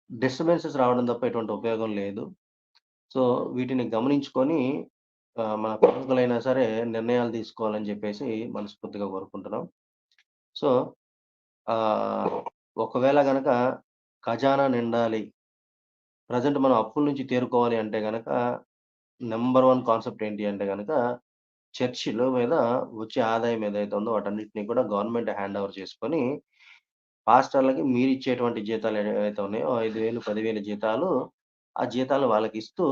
[SPEAKER 1] డిస్టర్బెన్సెస్ రావడం తప్ప ఎటువంటి ఉపయోగం లేదు. సో వీటిని గమనించుకొని మన ప్రముఖులైనా సరే నిర్ణయాలు తీసుకోవాలని చెప్పేసి మనస్ఫూర్తిగా కోరుకుంటున్నాం. సో ఒకవేళ గనక ఖజానా నిండాలి, ప్రజెంట్ మనం అప్పుల నుంచి తేరుకోవాలి అంటే గనక నెంబర్ 1 కాన్సెప్ట్ ఏంటి అంటే గనక, చర్చిల మీద వచ్చే ఆదాయం ఏదైతే ఉందో వాటన్నిటిని కూడా గవర్నమెంట్ హ్యాండ్ ఓవర్ చేసుకొని, పాస్టర్లకి మీరిచ్చేటువంటి జీతాలు ఏవైతే ఉన్నాయో 5,000, 10,000 జీతాలు, ఆ జీతాలు వాళ్ళకి ఇస్తూ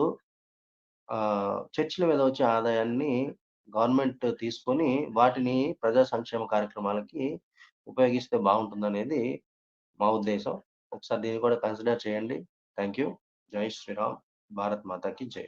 [SPEAKER 1] చర్చిల మీద వచ్చే ఆదాయాన్ని గవర్నమెంట్ తీసుకొని వాటిని ప్రజా సంక్షేమ కార్యక్రమాలకి ఉపయోగిస్తే బాగుంటుందనేది మా ఉద్దేశం. ఒకసారి దీన్ని కూడా కన్సిడర్ చేయండి. Thank you. జై శ్రీరామ్. భారత్ మాతాకి జై.